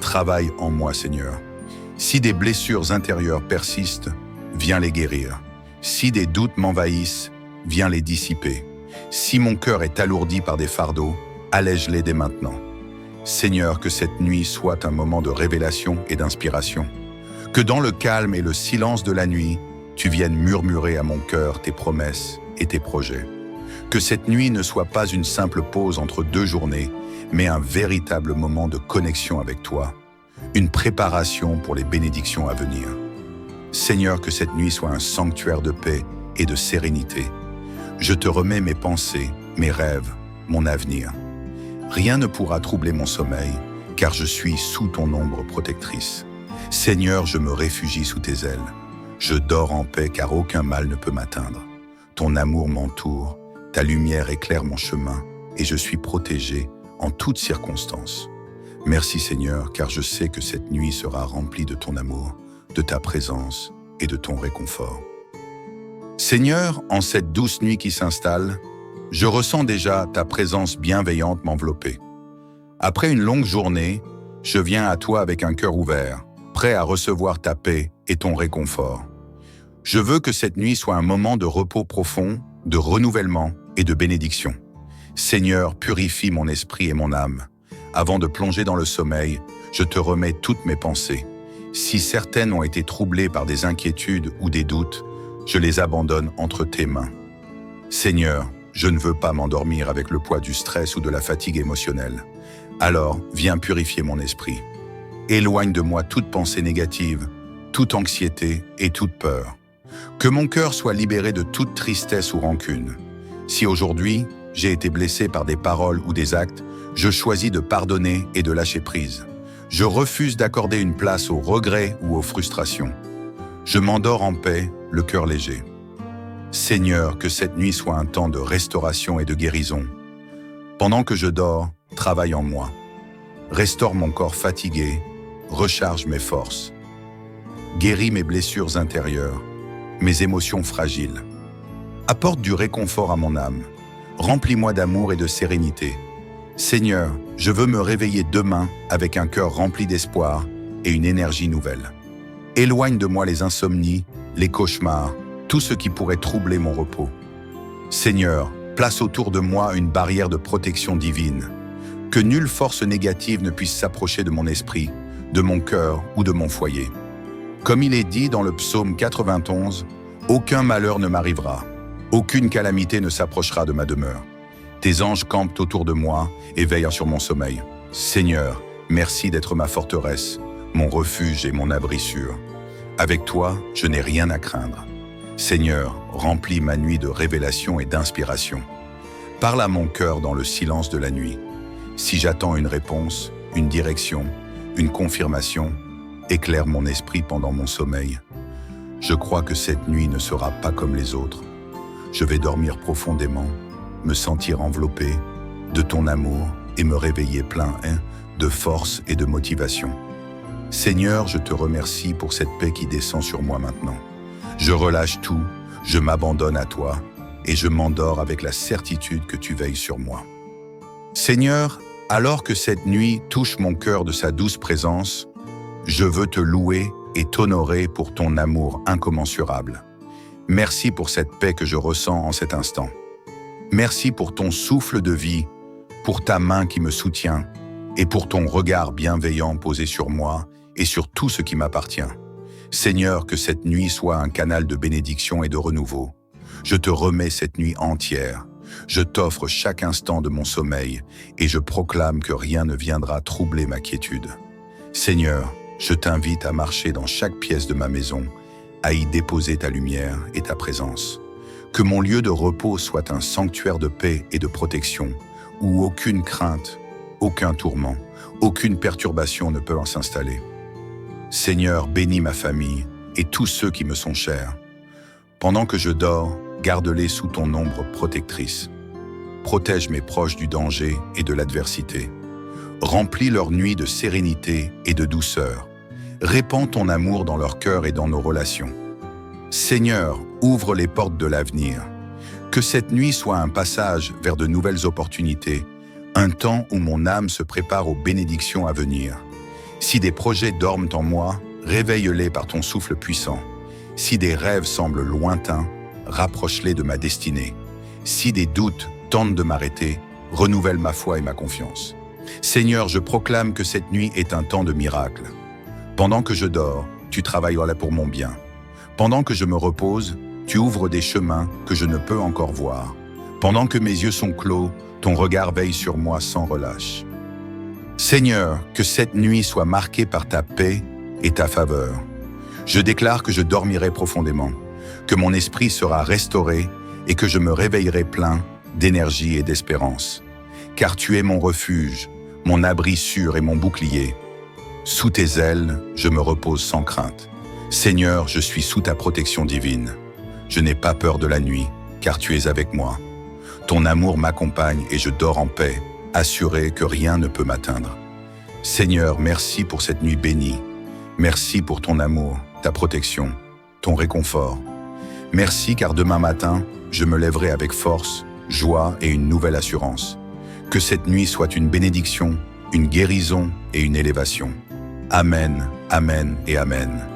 travaille en moi, Seigneur. Si des blessures intérieures persistent, viens les guérir. Si des doutes m'envahissent, viens les dissiper. Si mon cœur est alourdi par des fardeaux, allège-les dès maintenant. Seigneur, que cette nuit soit un moment de révélation et d'inspiration. Que dans le calme et le silence de la nuit, tu viennes murmurer à mon cœur tes promesses et tes projets. Que cette nuit ne soit pas une simple pause entre deux journées, mais un véritable moment de connexion avec toi, une préparation pour les bénédictions à venir. Seigneur, que cette nuit soit un sanctuaire de paix et de sérénité. Je te remets mes pensées, mes rêves, mon avenir. Rien ne pourra troubler mon sommeil, car je suis sous ton ombre protectrice. Seigneur, je me réfugie sous tes ailes. Je dors en paix, car aucun mal ne peut m'atteindre. Ton amour m'entoure, ta lumière éclaire mon chemin, et je suis protégé en toutes circonstances. Merci Seigneur, car je sais que cette nuit sera remplie de ton amour, de ta présence et de ton réconfort. Seigneur, en cette douce nuit qui s'installe, je ressens déjà ta présence bienveillante m'envelopper. Après une longue journée, je viens à toi avec un cœur ouvert, prêt à recevoir ta paix et ton réconfort. Je veux que cette nuit soit un moment de repos profond, de renouvellement et de bénédiction. Seigneur, purifie mon esprit et mon âme. Avant de plonger dans le sommeil, je te remets toutes mes pensées. Si certaines ont été troublées par des inquiétudes ou des doutes, je les abandonne entre tes mains. Seigneur, je ne veux pas m'endormir avec le poids du stress ou de la fatigue émotionnelle. Alors, viens purifier mon esprit. Éloigne de moi toute pensée négative, toute anxiété et toute peur. Que mon cœur soit libéré de toute tristesse ou rancune. Si aujourd'hui, j'ai été blessé par des paroles ou des actes, je choisis de pardonner et de lâcher prise. Je refuse d'accorder une place aux regrets ou aux frustrations. Je m'endors en paix, le cœur léger. Seigneur, que cette nuit soit un temps de restauration et de guérison. Pendant que je dors, travaille en moi. Restaure mon corps fatigué, recharge mes forces. Guéris mes blessures intérieures, mes émotions fragiles. Apporte du réconfort à mon âme. Remplis-moi d'amour et de sérénité. Seigneur, je veux me réveiller demain avec un cœur rempli d'espoir et une énergie nouvelle. Éloigne de moi les insomnies, les cauchemars, tout ce qui pourrait troubler mon repos. Seigneur, place autour de moi une barrière de protection divine. Que nulle force négative ne puisse s'approcher de mon esprit, de mon cœur ou de mon foyer. Comme il est dit dans le psaume 91, « Aucun malheur ne m'arrivera, aucune calamité ne s'approchera de ma demeure. Tes anges campent autour de moi et veillent sur mon sommeil. Seigneur, merci d'être ma forteresse, mon refuge et mon abri sûr. Avec toi, je n'ai rien à craindre. Seigneur, remplis ma nuit de révélation et d'inspiration. Parle à mon cœur dans le silence de la nuit. Si j'attends une réponse, une direction, une confirmation, éclaire mon esprit pendant mon sommeil. Je crois que cette nuit ne sera pas comme les autres. Je vais dormir profondément, me sentir enveloppé de ton amour et me réveiller plein de force et de motivation. Seigneur, je te remercie pour cette paix qui descend sur moi maintenant. Je relâche tout, je m'abandonne à toi et je m'endors avec la certitude que tu veilles sur moi. Seigneur, alors que cette nuit touche mon cœur de sa douce présence, je veux te louer et t'honorer pour ton amour incommensurable. Merci pour cette paix que je ressens en cet instant. Merci pour ton souffle de vie, pour ta main qui me soutient et pour ton regard bienveillant posé sur moi et sur tout ce qui m'appartient. Seigneur, que cette nuit soit un canal de bénédiction et de renouveau. Je te remets cette nuit entière. Je t'offre chaque instant de mon sommeil et je proclame que rien ne viendra troubler ma quiétude. Seigneur, je t'invite à marcher dans chaque pièce de ma maison, à y déposer ta lumière et ta présence. Que mon lieu de repos soit un sanctuaire de paix et de protection, où aucune crainte, aucun tourment, aucune perturbation ne peut s'installer. Seigneur, bénis ma famille et tous ceux qui me sont chers. Pendant que je dors, garde-les sous ton ombre protectrice. Protège mes proches du danger et de l'adversité. Remplis leur nuit de sérénité et de douceur. Répands ton amour dans leur cœur et dans nos relations. Seigneur, ouvre les portes de l'avenir. Que cette nuit soit un passage vers de nouvelles opportunités, un temps où mon âme se prépare aux bénédictions à venir. Si des projets dorment en moi, réveille-les par ton souffle puissant. Si des rêves semblent lointains, rapproche-les de ma destinée. Si des doutes tentent de m'arrêter, renouvelle ma foi et ma confiance. Seigneur, je proclame que cette nuit est un temps de miracle. Pendant que je dors, tu travailleras pour mon bien. Pendant que je me repose, tu ouvres des chemins que je ne peux encore voir. Pendant que mes yeux sont clos, ton regard veille sur moi sans relâche. Seigneur, que cette nuit soit marquée par ta paix et ta faveur. Je déclare que je dormirai profondément, que mon esprit sera restauré et que je me réveillerai plein d'énergie et d'espérance. Car tu es mon refuge, mon abri sûr et mon bouclier. Sous tes ailes, je me repose sans crainte. Seigneur, je suis sous ta protection divine. Je n'ai pas peur de la nuit, car tu es avec moi. Ton amour m'accompagne et je dors en paix, assuré que rien ne peut m'atteindre. Seigneur, merci pour cette nuit bénie. Merci pour ton amour, ta protection, ton réconfort. Merci car demain matin, je me lèverai avec force, joie et une nouvelle assurance. Que cette nuit soit une bénédiction, une guérison et une élévation. Amen, amen et amen.